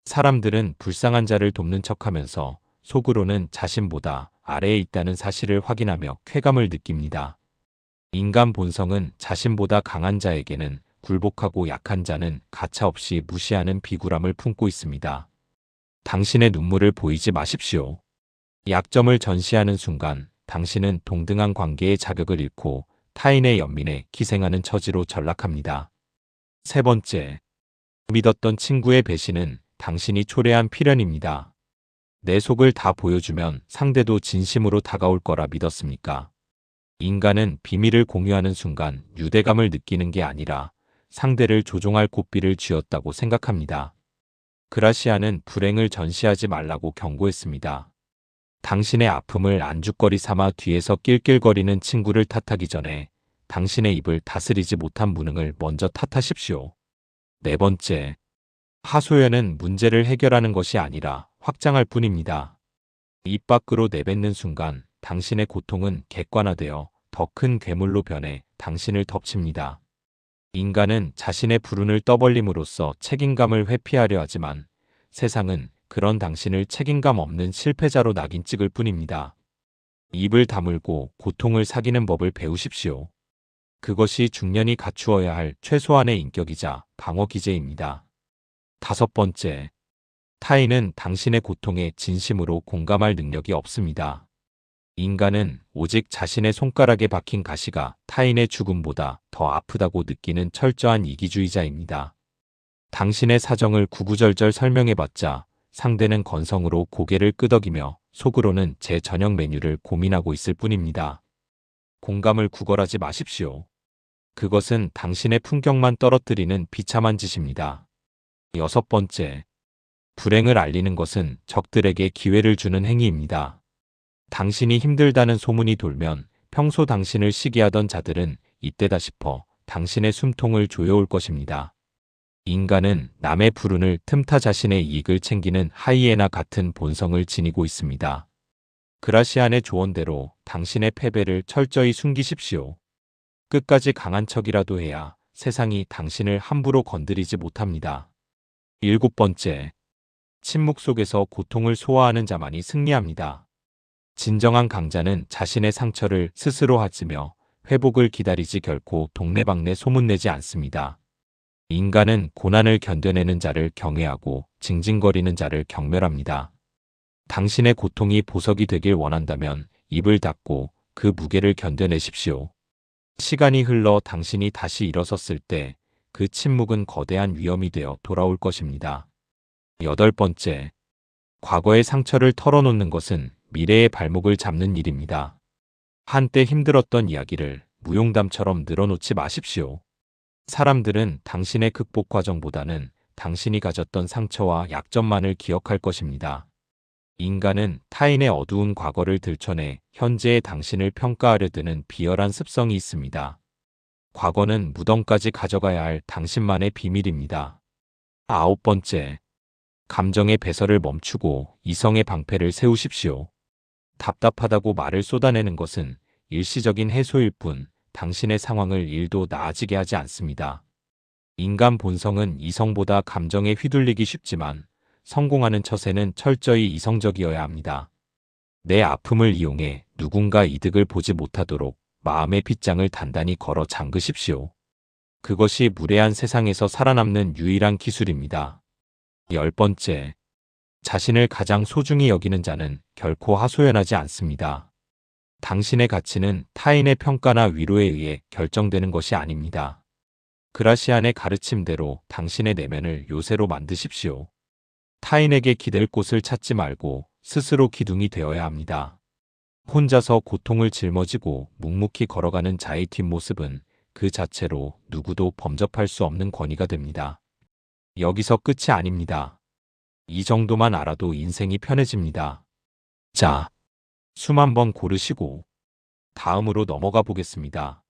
사람들은 불쌍한 자를 돕는 척하면서 속으로는 자신보다 아래에 있다는 사실을 확인하며 쾌감을 느낍니다. 인간 본성은 자신보다 강한 자에게는 굴복하고 약한 자는 가차없이 무시하는 비굴함을 품고 있습니다. 당신의 눈물을 보이지 마십시오. 약점을 전시하는 순간 당신은 동등한 관계의 자격을 잃고 타인의 연민에 기생하는 처지로 전락합니다. 세 번째, 믿었던 친구의 배신은 당신이 초래한 필연입니다. 내 속을 다 보여주면 상대도 진심으로 다가올 거라 믿었습니까? 인간은 비밀을 공유하는 순간 유대감을 느끼는 게 아니라 상대를 조종할 고삐를 쥐었다고 생각합니다. 그라시아는 불행을 전시하지 말라고 경고했습니다. 당신의 아픔을 안주거리 삼아 뒤에서 낄낄거리는 친구를 탓하기 전에 당신의 입을 다스리지 못한 무능을 먼저 탓하십시오. 네 번째, 하소연은 문제를 해결하는 것이 아니라 확장할 뿐입니다. 입 밖으로 내뱉는 순간 당신의 고통은 객관화되어 더 큰 괴물로 변해 당신을 덮칩니다. 인간은 자신의 불운을 떠벌림으로써 책임감을 회피하려 하지만 세상은 그런 당신을 책임감 없는 실패자로 낙인 찍을 뿐입니다. 입을 다물고 고통을 사귀는 법을 배우십시오. 그것이 중년이 갖추어야 할 최소한의 인격이자 방어 기제입니다. 5번째, 타인은 당신의 고통에 진심으로 공감할 능력이 없습니다. 인간은 오직 자신의 손가락에 박힌 가시가 타인의 죽음보다 더 아프다고 느끼는 철저한 이기주의자입니다. 당신의 사정을 구구절절 설명해봤자 상대는 건성으로 고개를 끄덕이며 속으로는 제 저녁 메뉴를 고민하고 있을 뿐입니다. 공감을 구걸하지 마십시오. 그것은 당신의 품격만 떨어뜨리는 비참한 짓입니다. 6번째, 불행을 알리는 것은 적들에게 기회를 주는 행위입니다. 당신이 힘들다는 소문이 돌면 평소 당신을 시기하던 자들은 이때다 싶어 당신의 숨통을 조여올 것입니다. 인간은 남의 불운을 틈타 자신의 이익을 챙기는 하이에나 같은 본성을 지니고 있습니다. 그라시안의 조언대로 당신의 패배를 철저히 숨기십시오. 끝까지 강한 척이라도 해야 세상이 당신을 함부로 건드리지 못합니다. 7번째, 침묵 속에서 고통을 소화하는 자만이 승리합니다. 진정한 강자는 자신의 상처를 스스로 핥으며 회복을 기다리지 결코 동네방네 소문내지 않습니다. 인간은 고난을 견뎌내는 자를 경외하고 징징거리는 자를 경멸합니다. 당신의 고통이 보석이 되길 원한다면 입을 닫고 그 무게를 견뎌내십시오. 시간이 흘러 당신이 다시 일어섰을 때 그 침묵은 거대한 위험이 되어 돌아올 것입니다. 8번째, 과거의 상처를 털어놓는 것은 미래의 발목을 잡는 일입니다. 한때 힘들었던 이야기를 무용담처럼 늘어놓지 마십시오. 사람들은 당신의 극복 과정보다는 당신이 가졌던 상처와 약점만을 기억할 것입니다. 인간은 타인의 어두운 과거를 들춰내 현재의 당신을 평가하려 드는 비열한 습성이 있습니다. 과거는 무덤까지 가져가야 할 당신만의 비밀입니다. 9번째, 감정의 배설을 멈추고 이성의 방패를 세우십시오. 답답하다고 말을 쏟아내는 것은 일시적인 해소일 뿐 당신의 상황을 일도 나아지게 하지 않습니다. 인간 본성은 이성보다 감정에 휘둘리기 쉽지만 성공하는 처세는 철저히 이성적이어야 합니다. 내 아픔을 이용해 누군가 이득을 보지 못하도록 마음의 빗장을 단단히 걸어 잠그십시오. 그것이 무례한 세상에서 살아남는 유일한 기술입니다. 10번째, 자신을 가장 소중히 여기는 자는 결코 하소연하지 않습니다. 당신의 가치는 타인의 평가나 위로에 의해 결정되는 것이 아닙니다. 그라시안의 가르침대로 당신의 내면을 요새로 만드십시오. 타인에게 기댈 곳을 찾지 말고 스스로 기둥이 되어야 합니다. 혼자서 고통을 짊어지고 묵묵히 걸어가는 자의 뒷모습은 그 자체로 누구도 범접할 수 없는 권위가 됩니다. 여기서 끝이 아닙니다. 이 정도만 알아도 인생이 편해집니다. 자, 숨 한번 고르시고 다음으로 넘어가 보겠습니다.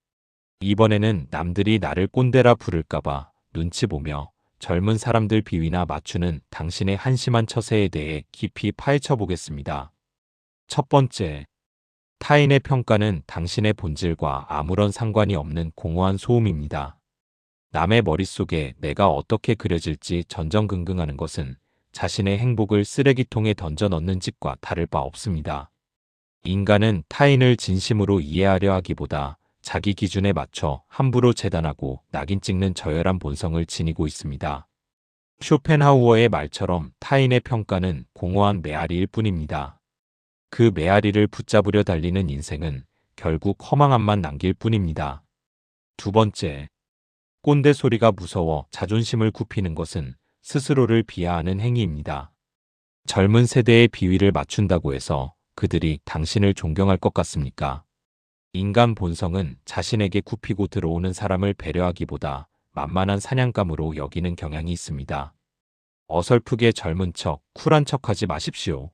이번에는 남들이 나를 꼰대라 부를까봐 눈치 보며 젊은 사람들 비위나 맞추는 당신의 한심한 처세에 대해 깊이 파헤쳐 보겠습니다. 첫 번째, 타인의 평가는 당신의 본질과 아무런 상관이 없는 공허한 소음입니다. 남의 머릿속에 내가 어떻게 그려질지 전전긍긍하는 것은 자신의 행복을 쓰레기통에 던져 넣는 짓과 다를 바 없습니다. 인간은 타인을 진심으로 이해하려 하기보다 자기 기준에 맞춰 함부로 재단하고 낙인 찍는 저열한 본성을 지니고 있습니다. 쇼펜하우어의 말처럼 타인의 평가는 공허한 메아리일 뿐입니다. 그 메아리를 붙잡으려 달리는 인생은 결국 허망함만 남길 뿐입니다. 두 번째, 꼰대 소리가 무서워 자존심을 굽히는 것은 스스로를 비하하는 행위입니다. 젊은 세대의 비위를 맞춘다고 해서 그들이 당신을 존경할 것 같습니까? 인간 본성은 자신에게 굽히고 들어오는 사람을 배려하기보다 만만한 사냥감으로 여기는 경향이 있습니다. 어설프게 젊은 척, 쿨한 척하지 마십시오.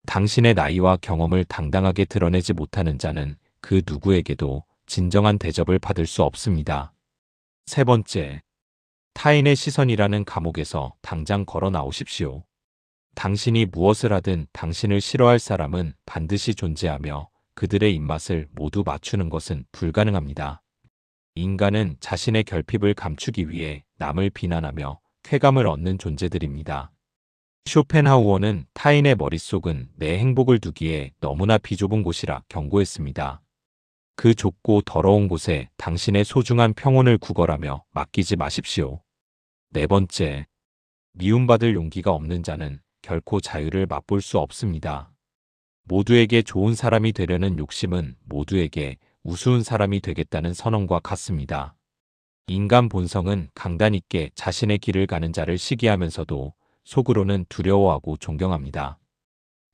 당신의 나이와 경험을 당당하게 드러내지 못하는 자는 그 누구에게도 진정한 대접을 받을 수 없습니다. 세 번째, 타인의 시선이라는 감옥에서 당장 걸어 나오십시오. 당신이 무엇을 하든 당신을 싫어할 사람은 반드시 존재하며 그들의 입맛을 모두 맞추는 것은 불가능합니다. 인간은 자신의 결핍을 감추기 위해 남을 비난하며 쾌감을 얻는 존재들입니다. 쇼펜하우어는 타인의 머릿속은 내 행복을 두기에 너무나 비좁은 곳이라 경고했습니다. 그 좁고 더러운 곳에 당신의 소중한 평온을 구걸하며 맡기지 마십시오. 네 번째, 미움받을 용기가 없는 자는 결코 자유를 맛볼 수 없습니다. 모두에게 좋은 사람이 되려는 욕심은 모두에게 우스운 사람이 되겠다는 선언과 같습니다. 인간 본성은 강단 있게 자신의 길을 가는 자를 시기하면서도 속으로는 두려워하고 존경합니다.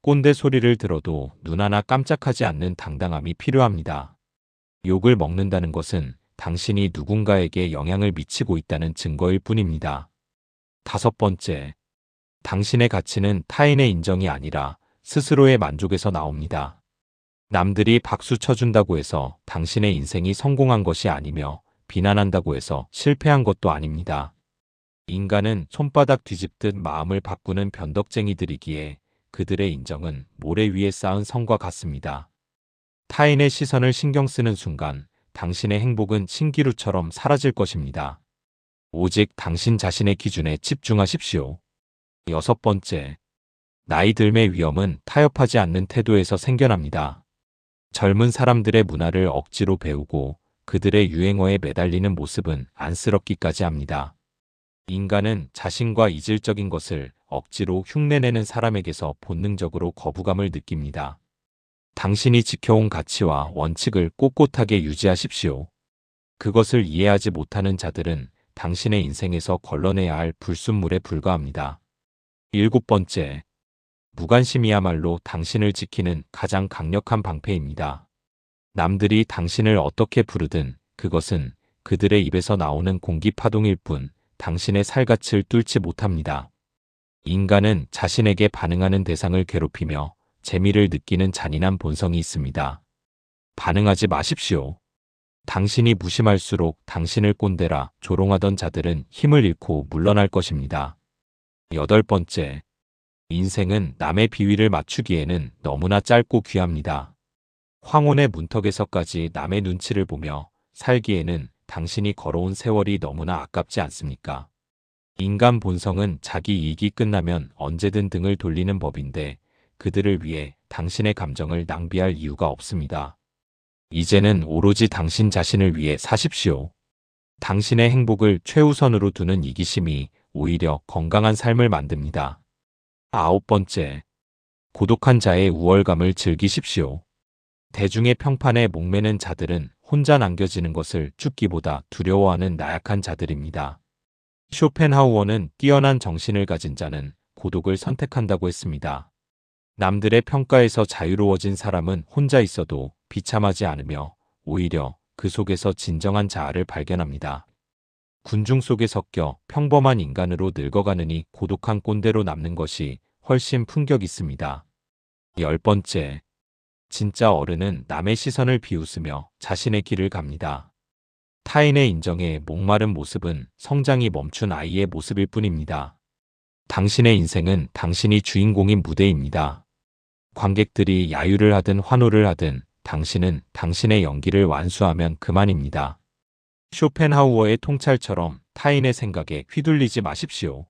꼰대 소리를 들어도 눈 하나 깜짝하지 않는 당당함이 필요합니다. 욕을 먹는다는 것은 당신이 누군가에게 영향을 미치고 있다는 증거일 뿐입니다. 다섯 번째, 당신의 가치는 타인의 인정이 아니라 스스로의 만족에서 나옵니다. 남들이 박수 쳐준다고 해서 당신의 인생이 성공한 것이 아니며 비난한다고 해서 실패한 것도 아닙니다. 인간은 손바닥 뒤집듯 마음을 바꾸는 변덕쟁이들이기에 그들의 인정은 모래 위에 쌓은 성과 같습니다. 타인의 시선을 신경 쓰는 순간 당신의 행복은 신기루처럼 사라질 것입니다. 오직 당신 자신의 기준에 집중하십시오. 여섯 번째, 나이 들매 위험은 타협하지 않는 태도에서 생겨납니다. 젊은 사람들의 문화를 억지로 배우고 그들의 유행어에 매달리는 모습은 안쓰럽기까지 합니다. 인간은 자신과 이질적인 것을 억지로 흉내내는 사람에게서 본능적으로 거부감을 느낍니다. 당신이 지켜온 가치와 원칙을 꼿꼿하게 유지하십시오. 그것을 이해하지 못하는 자들은 당신의 인생에서 걸러내야 할 불순물에 불과합니다. 일곱 번째, 무관심이야말로 당신을 지키는 가장 강력한 방패입니다. 남들이 당신을 어떻게 부르든 그것은 그들의 입에서 나오는 공기 파동일 뿐 당신의 살갗을 뚫지 못합니다. 인간은 자신에게 반응하는 대상을 괴롭히며 재미를 느끼는 잔인한 본성이 있습니다. 반응하지 마십시오. 당신이 무심할수록 당신을 꼰대라 조롱하던 자들은 힘을 잃고 물러날 것입니다. 여덟 번째, 인생은 남의 비위를 맞추기에는 너무나 짧고 귀합니다. 황혼의 문턱에서까지 남의 눈치를 보며 살기에는 당신이 걸어온 세월이 너무나 아깝지 않습니까? 인간 본성은 자기 이익이 끝나면 언제든 등을 돌리는 법인데 그들을 위해 당신의 감정을 낭비할 이유가 없습니다. 이제는 오로지 당신 자신을 위해 사십시오. 당신의 행복을 최우선으로 두는 이기심이 오히려 건강한 삶을 만듭니다. 아홉 번째, 고독한 자의 우월감을 즐기십시오. 대중의 평판에 목매는 자들은 혼자 남겨지는 것을 죽기보다 두려워하는 나약한 자들입니다. 쇼펜하우어는 뛰어난 정신을 가진 자는 고독을 선택한다고 했습니다. 남들의 평가에서 자유로워진 사람은 혼자 있어도 비참하지 않으며 오히려 그 속에서 진정한 자아를 발견합니다. 군중 속에 섞여 평범한 인간으로 늙어가느니 고독한 꼰대로 남는 것이 훨씬 품격 있습니다. 열 번째, 진짜 어른은 남의 시선을 비웃으며 자신의 길을 갑니다. 타인의 인정에 목마른 모습은 성장이 멈춘 아이의 모습일 뿐입니다. 당신의 인생은 당신이 주인공인 무대입니다. 관객들이 야유를 하든 환호를 하든 당신은 당신의 연기를 완수하면 그만입니다. 쇼펜하우어의 통찰처럼 타인의 생각에 휘둘리지 마십시오.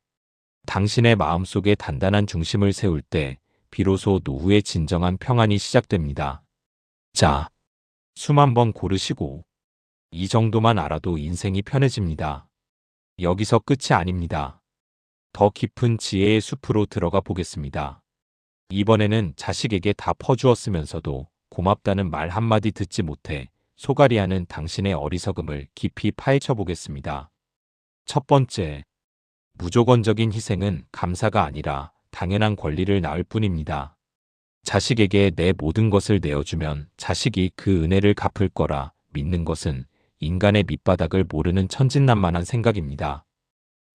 당신의 마음속에 단단한 중심을 세울 때 비로소 노후의 진정한 평안이 시작됩니다. 자, 숨 한번 고르시고 이 정도만 알아도 인생이 편해집니다. 여기서 끝이 아닙니다. 더 깊은 지혜의 숲으로 들어가 보겠습니다. 이번에는 자식에게 다 퍼주었으면서도 고맙다는 말 한마디 듣지 못해 소갈이하는 당신의 어리석음을 깊이 파헤쳐 보겠습니다. 첫 번째, 무조건적인 희생은 감사가 아니라 당연한 권리를 낳을 뿐입니다. 자식에게 내 모든 것을 내어주면 자식이 그 은혜를 갚을 거라 믿는 것은 인간의 밑바닥을 모르는 천진난만한 생각입니다.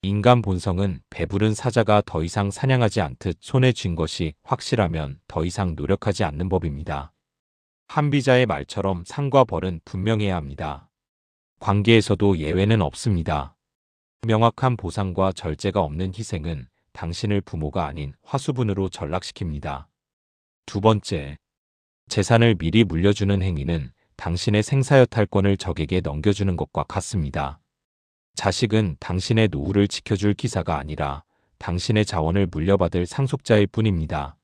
인간 본성은 배부른 사자가 더 이상 사냥하지 않듯 손에 쥔 것이 확실하면 더 이상 노력하지 않는 법입니다. 한비자의 말처럼 상과 벌은 분명해야 합니다. 관계에서도 예외는 없습니다. 명확한 보상과 절제가 없는 희생은 당신을 부모가 아닌 화수분으로 전락시킵니다. 두 번째, 재산을 미리 물려주는 행위는 당신의 생사여탈권을 적에게 넘겨주는 것과 같습니다. 자식은 당신의 노후를 지켜줄 기사가 아니라 당신의 자원을 물려받을 상속자일 뿐입니다.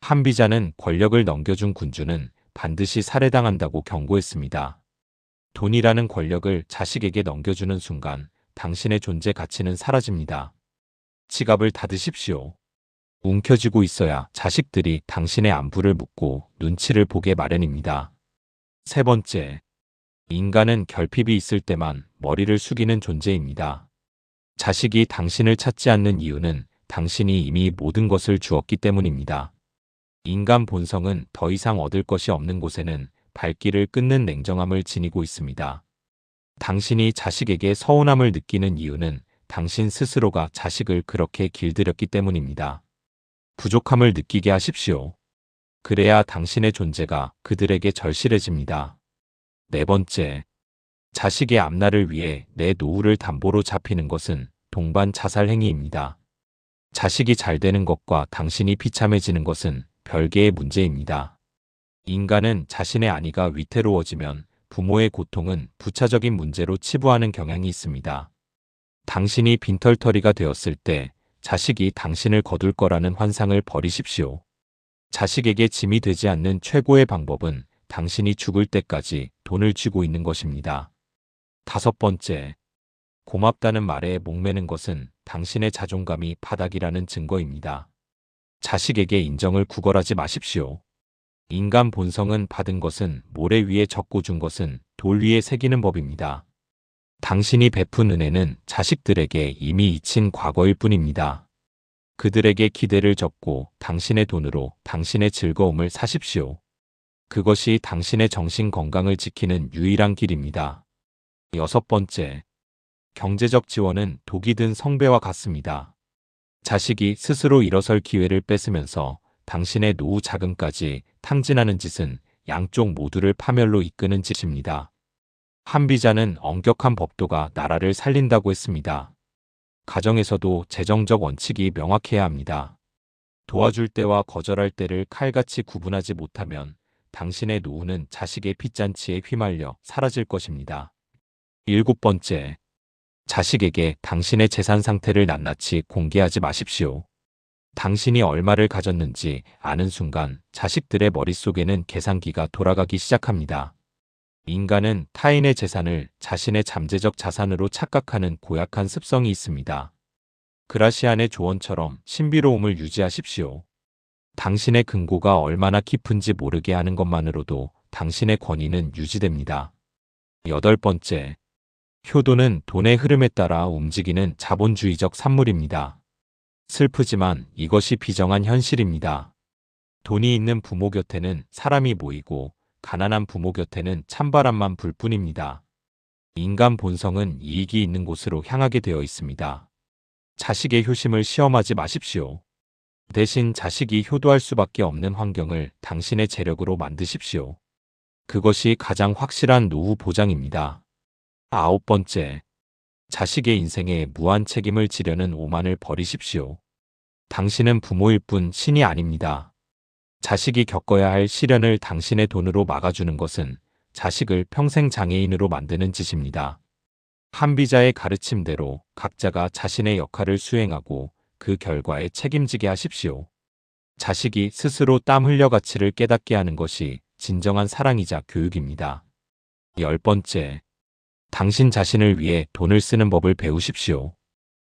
한비자는 권력을 넘겨준 군주는 반드시 살해당한다고 경고했습니다. 돈이라는 권력을 자식에게 넘겨주는 순간 당신의 존재 가치는 사라집니다. 지갑을 닫으십시오. 움켜쥐고 있어야 자식들이 당신의 안부를 묻고 눈치를 보게 마련입니다. 세 번째, 인간은 결핍이 있을 때만 머리를 숙이는 존재입니다. 자식이 당신을 찾지 않는 이유는 당신이 이미 모든 것을 주었기 때문입니다. 인간 본성은 더 이상 얻을 것이 없는 곳에는 발길을 끊는 냉정함을 지니고 있습니다. 당신이 자식에게 서운함을 느끼는 이유는 당신 스스로가 자식을 그렇게 길들였기 때문입니다. 부족함을 느끼게 하십시오. 그래야 당신의 존재가 그들에게 절실해집니다. 네 번째, 자식의 앞날을 위해 내 노후를 담보로 잡히는 것은 동반 자살 행위입니다. 자식이 잘 되는 것과 당신이 비참해지는 것은 별개의 문제입니다. 인간은 자신의 안위가 위태로워지면 부모의 고통은 부차적인 문제로 치부하는 경향이 있습니다. 당신이 빈털터리가 되었을 때 자식이 당신을 거둘 거라는 환상을 버리십시오. 자식에게 짐이 되지 않는 최고의 방법은 당신이 죽을 때까지 돈을 쥐고 있는 것입니다. 다섯 번째, 고맙다는 말에 목매는 것은 당신의 자존감이 바닥이라는 증거입니다. 자식에게 인정을 구걸하지 마십시오. 인간 본성은 받은 것은 모래 위에 적고 준 것은 돌 위에 새기는 법입니다. 당신이 베푼 은혜는 자식들에게 이미 잊힌 과거일 뿐입니다. 그들에게 기대를 접고 당신의 돈으로 당신의 즐거움을 사십시오. 그것이 당신의 정신 건강을 지키는 유일한 길입니다. 여섯 번째, 경제적 지원은 독이 든 성배와 같습니다. 자식이 스스로 일어설 기회를 뺏으면서 당신의 노후 자금까지 탕진하는 짓은 양쪽 모두를 파멸로 이끄는 짓입니다. 한비자는 엄격한 법도가 나라를 살린다고 했습니다. 가정에서도 재정적 원칙이 명확해야 합니다. 도와줄 때와 거절할 때를 칼같이 구분하지 못하면 당신의 노후는 자식의 핏잔치에 휘말려 사라질 것입니다. 일곱 번째, 자식에게 당신의 재산 상태를 낱낱이 공개하지 마십시오. 당신이 얼마를 가졌는지 아는 순간 자식들의 머릿속에는 계산기가 돌아가기 시작합니다. 인간은 타인의 재산을 자신의 잠재적 자산으로 착각하는 고약한 습성이 있습니다. 그라시안의 조언처럼 신비로움을 유지하십시오. 당신의 금고가 얼마나 깊은지 모르게 하는 것만으로도 당신의 권위는 유지됩니다. 여덟 번째, 효도는 돈의 흐름에 따라 움직이는 자본주의적 산물입니다. 슬프지만 이것이 비정한 현실입니다. 돈이 있는 부모 곁에는 사람이 모이고 가난한 부모 곁에는 찬바람만 불 뿐입니다. 인간 본성은 이익이 있는 곳으로 향하게 되어 있습니다. 자식의 효심을 시험하지 마십시오. 대신 자식이 효도할 수밖에 없는 환경을 당신의 재력으로 만드십시오. 그것이 가장 확실한 노후 보장입니다. 아홉 번째, 자식의 인생에 무한 책임을 지려는 오만을 버리십시오. 당신은 부모일 뿐 신이 아닙니다. 자식이 겪어야 할 시련을 당신의 돈으로 막아주는 것은 자식을 평생 장애인으로 만드는 짓입니다. 한비자의 가르침대로 각자가 자신의 역할을 수행하고 그 결과에 책임지게 하십시오. 자식이 스스로 땀 흘려 가치를 깨닫게 하는 것이 진정한 사랑이자 교육입니다. 열 번째, 당신 자신을 위해 돈을 쓰는 법을 배우십시오.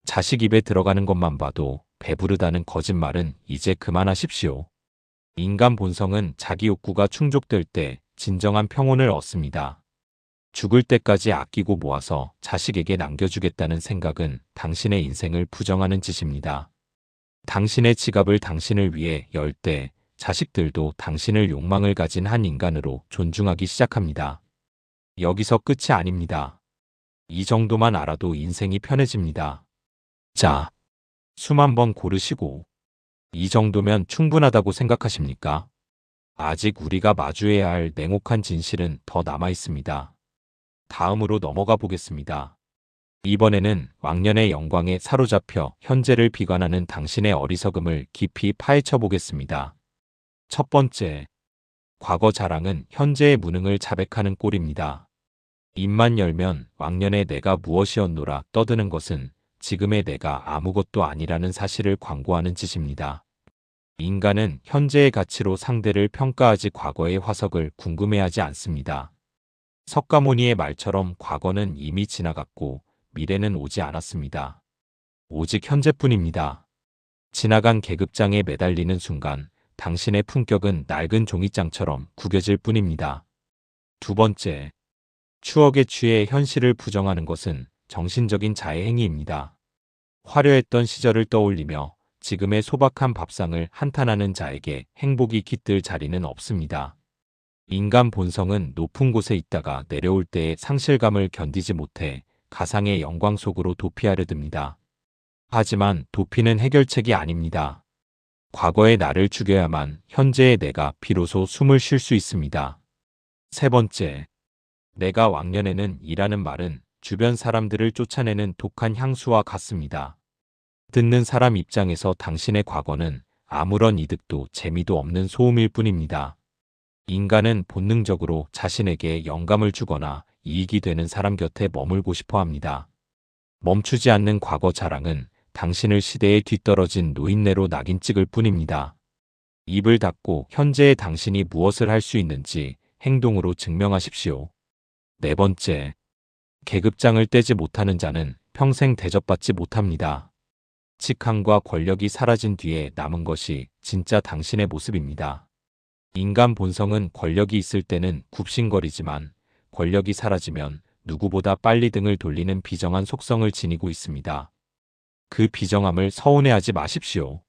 자식 입에 들어가는 것만 봐도 배부르다는 거짓말은 이제 그만하십시오. 인간 본성은 자기 욕구가 충족될 때 진정한 평온을 얻습니다. 죽을 때까지 아끼고 모아서 자식에게 남겨주겠다는 생각은 당신의 인생을 부정하는 짓입니다. 당신의 지갑을 당신을 위해 열 때 자식들도 당신을 욕망을 가진 한 인간으로 존중하기 시작합니다. 여기서 끝이 아닙니다. 이 정도만 알아도 인생이 편해집니다. 자, 숨 한번 고르시고 이 정도면 충분하다고 생각하십니까? 아직 우리가 마주해야 할 냉혹한 진실은 더 남아 있습니다. 다음으로 넘어가 보겠습니다. 이번에는 왕년의 영광에 사로잡혀 현재를 비관하는 당신의 어리석음을 깊이 파헤쳐 보겠습니다. 첫 번째, 과거 자랑은 현재의 무능을 자백하는 꼴입니다. 입만 열면 왕년에 내가 무엇이었노라 떠드는 것은 지금의 내가 아무것도 아니라는 사실을 광고하는 짓입니다. 인간은 현재의 가치로 상대를 평가하지 과거의 화석을 궁금해하지 않습니다. 석가모니의 말처럼 과거는 이미 지나갔고 미래는 오지 않았습니다. 오직 현재뿐입니다. 지나간 계급장에 매달리는 순간 당신의 품격은 낡은 종이장처럼 구겨질 뿐입니다. 두 번째, 추억에 취해 현실을 부정하는 것은 정신적인 자해 행위입니다. 화려했던 시절을 떠올리며 지금의 소박한 밥상을 한탄하는 자에게 행복이 깃들 자리는 없습니다. 인간 본성은 높은 곳에 있다가 내려올 때의 상실감을 견디지 못해 가상의 영광 속으로 도피하려 듭니다. 하지만 도피는 해결책이 아닙니다. 과거의 나를 죽여야만 현재의 내가 비로소 숨을 쉴 수 있습니다. 세 번째, 내가 왕년에는 이라는 말은 주변 사람들을 쫓아내는 독한 향수와 같습니다. 듣는 사람 입장에서 당신의 과거는 아무런 이득도 재미도 없는 소음일 뿐입니다. 인간은 본능적으로 자신에게 영감을 주거나 이익이 되는 사람 곁에 머물고 싶어 합니다. 멈추지 않는 과거 자랑은 당신을 시대에 뒤떨어진 노인네로 낙인 찍을 뿐입니다. 입을 닫고 현재의 당신이 무엇을 할 수 있는지 행동으로 증명하십시오. 네 번째, 계급장을 떼지 못하는 자는 평생 대접받지 못합니다. 직함과 권력이 사라진 뒤에 남은 것이 진짜 당신의 모습입니다. 인간 본성은 권력이 있을 때는 굽신거리지만 권력이 사라지면 누구보다 빨리 등을 돌리는 비정한 속성을 지니고 있습니다. 그 비정함을 서운해하지 마십시오.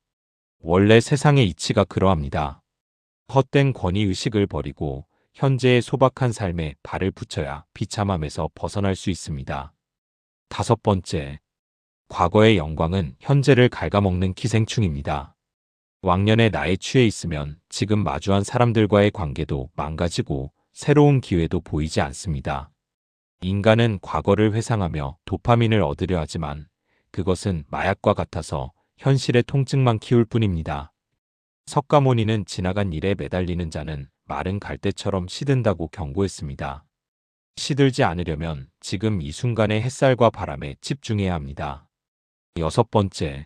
원래 세상의 이치가 그러합니다. 헛된 권위의식을 버리고 현재의 소박한 삶에 발을 붙여야 비참함에서 벗어날 수 있습니다. 다섯 번째, 과거의 영광은 현재를 갉아먹는 기생충입니다. 왕년의 나에 취해 있으면 지금 마주한 사람들과의 관계도 망가지고 새로운 기회도 보이지 않습니다. 인간은 과거를 회상하며 도파민을 얻으려 하지만 그것은 마약과 같아서 현실의 통증만 키울 뿐입니다. 석가모니는 지나간 일에 매달리는 자는 마른 갈대처럼 시든다고 경고했습니다. 시들지 않으려면 지금 이 순간의 햇살과 바람에 집중해야 합니다. 여섯 번째,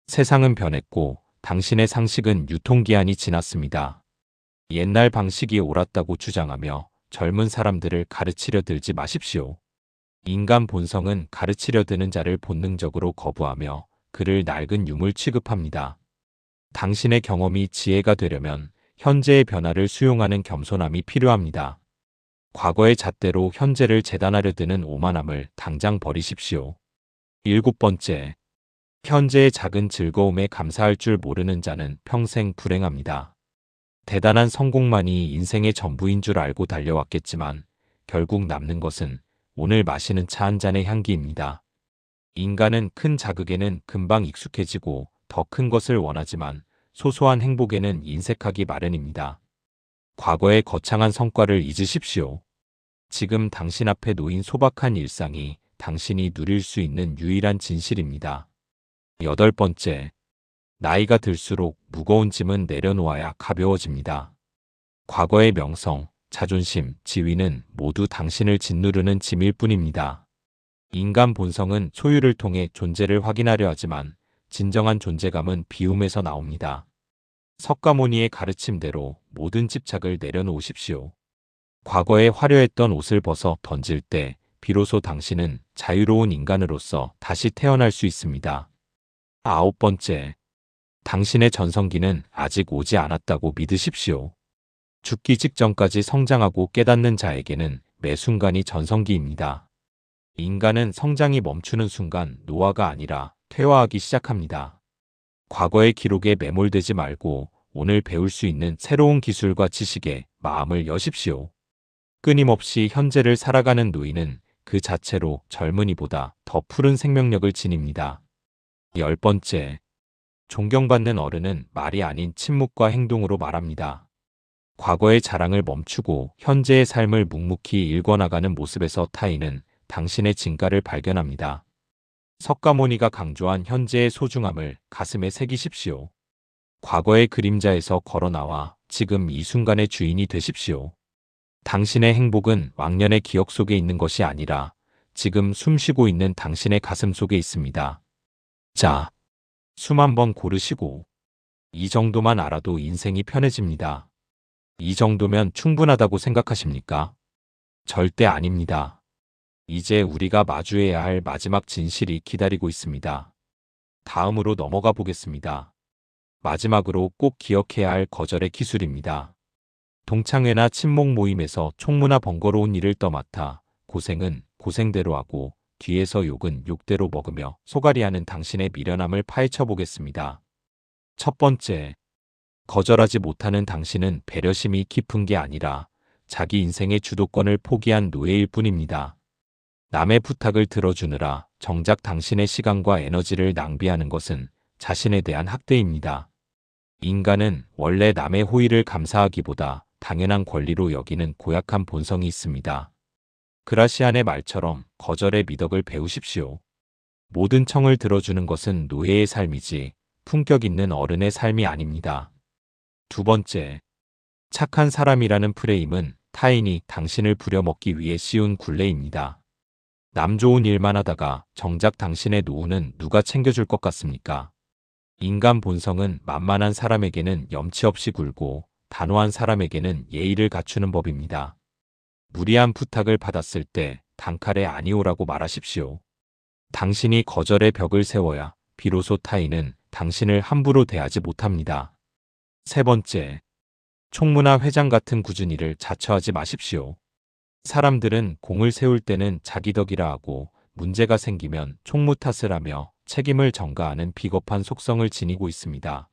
세상은 변했고 당신의 상식은 유통기한이 지났습니다. 옛날 방식이 옳았다고 주장하며 젊은 사람들을 가르치려 들지 마십시오. 인간 본성은 가르치려 드는 자를 본능적으로 거부하며 그를 낡은 유물 취급합니다. 당신의 경험이 지혜가 되려면 현재의 변화를 수용하는 겸손함이 필요합니다. 과거의 잣대로 현재를 재단하려 드는 오만함을 당장 버리십시오. 일곱 번째, 현재의 작은 즐거움에 감사할 줄 모르는 자는 평생 불행합니다. 대단한 성공만이 인생의 전부인 줄 알고 달려왔겠지만 결국 남는 것은 오늘 마시는 차 한 잔의 향기입니다. 인간은 큰 자극에는 금방 익숙해지고 더 큰 것을 원하지만 소소한 행복에는 인색하기 마련입니다. 과거의 거창한 성과를 잊으십시오. 지금 당신 앞에 놓인 소박한 일상이 당신이 누릴 수 있는 유일한 진실입니다. 여덟 번째, 나이가 들수록 무거운 짐은 내려놓아야 가벼워집니다. 과거의 명성, 자존심, 지위는 모두 당신을 짓누르는 짐일 뿐입니다. 인간 본성은 소유를 통해 존재를 확인하려 하지만 진정한 존재감은 비움에서 나옵니다. 석가모니의 가르침대로 모든 집착을 내려놓으십시오. 과거에 화려했던 옷을 벗어 던질 때 비로소 당신은 자유로운 인간으로서 다시 태어날 수 있습니다. 아홉 번째, 당신의 전성기는 아직 오지 않았다고 믿으십시오. 죽기 직전까지 성장하고 깨닫는 자에게는 매 순간이 전성기입니다. 인간은 성장이 멈추는 순간 노화가 아니라 퇴화하기 시작합니다. 과거의 기록에 매몰되지 말고 오늘 배울 수 있는 새로운 기술과 지식에 마음을 여십시오. 끊임없이 현재를 살아가는 노인은 그 자체로 젊은이보다 더 푸른 생명력을 지닙니다. 열 번째, 존경받는 어른은 말이 아닌 침묵과 행동으로 말합니다. 과거의 자랑을 멈추고 현재의 삶을 묵묵히 일궈나가는 모습에서 타인은 당신의 진가를 발견합니다. 석가모니가 강조한 현재의 소중함을 가슴에 새기십시오. 과거의 그림자에서 걸어나와 지금 이 순간의 주인이 되십시오. 당신의 행복은 왕년의 기억 속에 있는 것이 아니라 지금 숨 쉬고 있는 당신의 가슴 속에 있습니다. 자, 숨 한번 고르시고 이 정도만 알아도 인생이 편해집니다. 이 정도면 충분하다고 생각하십니까? 절대 아닙니다. 이제 우리가 마주해야 할 마지막 진실이 기다리고 있습니다. 다음으로 넘어가 보겠습니다. 마지막으로 꼭 기억해야 할 거절의 기술입니다. 동창회나 친목 모임에서 총무나 번거로운 일을 떠맡아 고생은 고생대로 하고 뒤에서 욕은 욕대로 먹으며 소갈이하는 당신의 미련함을 파헤쳐 보겠습니다. 첫 번째, 거절하지 못하는 당신은 배려심이 깊은 게 아니라 자기 인생의 주도권을 포기한 노예일 뿐입니다. 남의 부탁을 들어주느라 정작 당신의 시간과 에너지를 낭비하는 것은 자신에 대한 학대입니다. 인간은 원래 남의 호의를 감사하기보다 당연한 권리로 여기는 고약한 본성이 있습니다. 그라시안의 말처럼 거절의 미덕을 배우십시오. 모든 청을 들어주는 것은 노예의 삶이지 품격 있는 어른의 삶이 아닙니다. 두 번째, 착한 사람이라는 프레임은 타인이 당신을 부려먹기 위해 씌운 굴레입니다. 남 좋은 일만 하다가 정작 당신의 노후는 누가 챙겨줄 것 같습니까? 인간 본성은 만만한 사람에게는 염치 없이 굴고 단호한 사람에게는 예의를 갖추는 법입니다. 무리한 부탁을 받았을 때 단칼에 아니오라고 말하십시오. 당신이 거절의 벽을 세워야 비로소 타인은 당신을 함부로 대하지 못합니다. 세 번째, 총무나 회장 같은 굳은 일을 자처하지 마십시오. 사람들은 공을 세울 때는 자기 덕이라 하고 문제가 생기면 총무 탓을 하며 책임을 전가하는 비겁한 속성을 지니고 있습니다.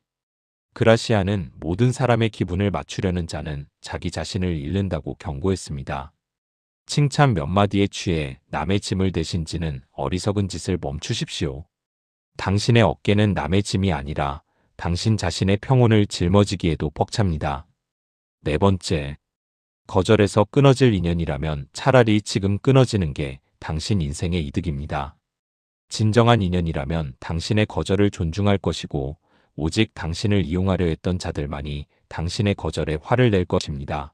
그라시아는 모든 사람의 기분을 맞추려는 자는 자기 자신을 잃는다고 경고했습니다. 칭찬 몇 마디에 취해 남의 짐을 대신 지는 어리석은 짓을 멈추십시오. 당신의 어깨는 남의 짐이 아니라 당신 자신의 평온을 짊어지기에도 벅찹니다. 네 번째, 거절에서 끊어질 인연이라면 차라리 지금 끊어지는 게 당신 인생의 이득입니다. 진정한 인연이라면 당신의 거절을 존중할 것이고 오직 당신을 이용하려 했던 자들만이 당신의 거절에 화를 낼 것입니다.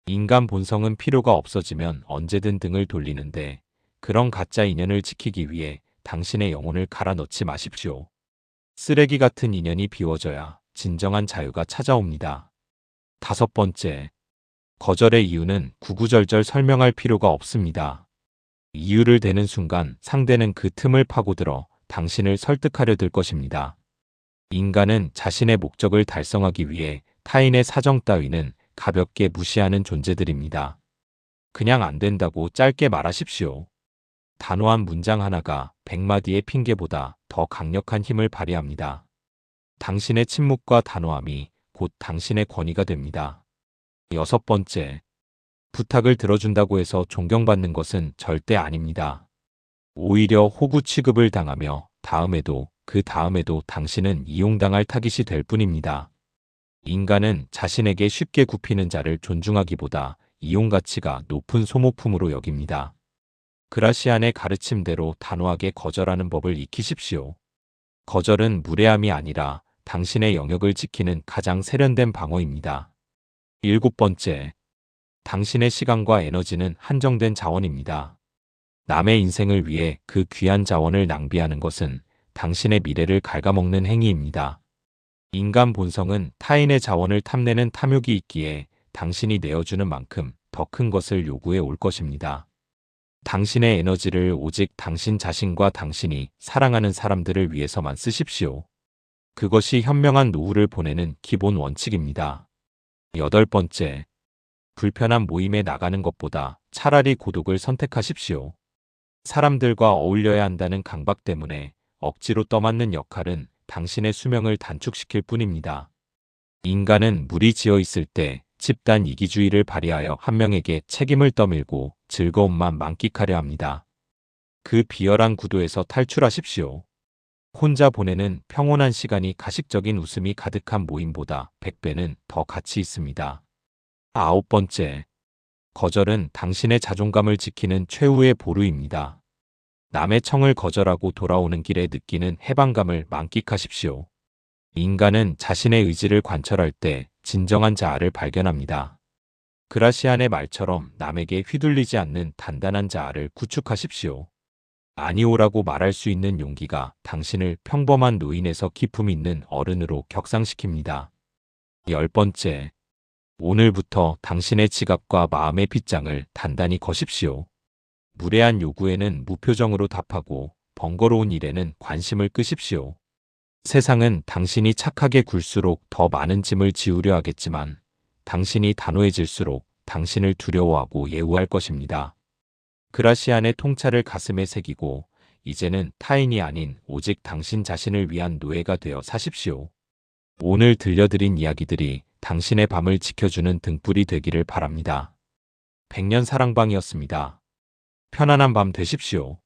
인간 본성은 필요가 없어지면 언제든 등을 돌리는데 그런 가짜 인연을 지키기 위해 당신의 영혼을 갈아 넣지 마십시오. 쓰레기 같은 인연이 비워져야 진정한 자유가 찾아옵니다. 다섯 번째, 거절의 이유는 구구절절 설명할 필요가 없습니다. 이유를 대는 순간 상대는 그 틈을 파고들어 당신을 설득하려 들 것입니다. 인간은 자신의 목적을 달성하기 위해 타인의 사정 따위는 가볍게 무시하는 존재들입니다. 그냥 안 된다고 짧게 말하십시오. 단호한 문장 하나가 100마디의 핑계보다 더 강력한 힘을 발휘합니다. 당신의 침묵과 단호함이 곧 당신의 권위가 됩니다. 여섯 번째, 부탁을 들어준다고 해서 존경받는 것은 절대 아닙니다. 오히려 호구 취급을 당하며 다음에도 그 다음에도 당신은 이용당할 타깃이 될 뿐입니다. 인간은 자신에게 쉽게 굽히는 자를 존중하기보다 이용 가치가 높은 소모품으로 여깁니다. 그라시안의 가르침대로 단호하게 거절하는 법을 익히십시오. 거절은 무례함이 아니라 당신의 영역을 지키는 가장 세련된 방어입니다. 일곱 번째, 당신의 시간과 에너지는 한정된 자원입니다. 남의 인생을 위해 그 귀한 자원을 낭비하는 것은 당신의 미래를 갉아먹는 행위입니다. 인간 본성은 타인의 자원을 탐내는 탐욕이 있기에 당신이 내어주는 만큼 더 큰 것을 요구해 올 것입니다. 당신의 에너지를 오직 당신 자신과 당신이 사랑하는 사람들을 위해서만 쓰십시오. 그것이 현명한 노후를 보내는 기본 원칙입니다. 여덟 번째, 불편한 모임에 나가는 것보다 차라리 고독을 선택하십시오. 사람들과 어울려야 한다는 강박 때문에 억지로 떠맡는 역할은 당신의 수명을 단축시킬 뿐입니다. 인간은 물이 지어 있을 때 집단 이기주의를 발휘하여 한 명에게 책임을 떠밀고 즐거움만 만끽하려 합니다. 그 비열한 구도에서 탈출하십시오. 혼자 보내는 평온한 시간이 가식적인 웃음이 가득한 모임보다 100배는 더 가치 있습니다. 아홉 번째, 거절은 당신의 자존감을 지키는 최후의 보루입니다. 남의 청을 거절하고 돌아오는 길에 느끼는 해방감을 만끽하십시오. 인간은 자신의 의지를 관철할 때 진정한 자아를 발견합니다. 그라시안의 말처럼 남에게 휘둘리지 않는 단단한 자아를 구축하십시오. 아니오라고 말할 수 있는 용기가 당신을 평범한 노인에서 기품 있는 어른으로 격상시킵니다. 10번째, 오늘부터 당신의 지갑과 마음의 빗장을 단단히 거십시오. 무례한 요구에는 무표정으로 답하고 번거로운 일에는 관심을 끄십시오. 세상은 당신이 착하게 굴수록 더 많은 짐을 지우려 하겠지만 당신이 단호해질수록 당신을 두려워하고 예우할 것입니다. 그라시안의 통찰을 가슴에 새기고 이제는 타인이 아닌 오직 당신 자신을 위한 노예가 되어 사십시오. 오늘 들려드린 이야기들이 당신의 밤을 지켜주는 등불이 되기를 바랍니다. 백년 사랑방이었습니다. 편안한 밤 되십시오.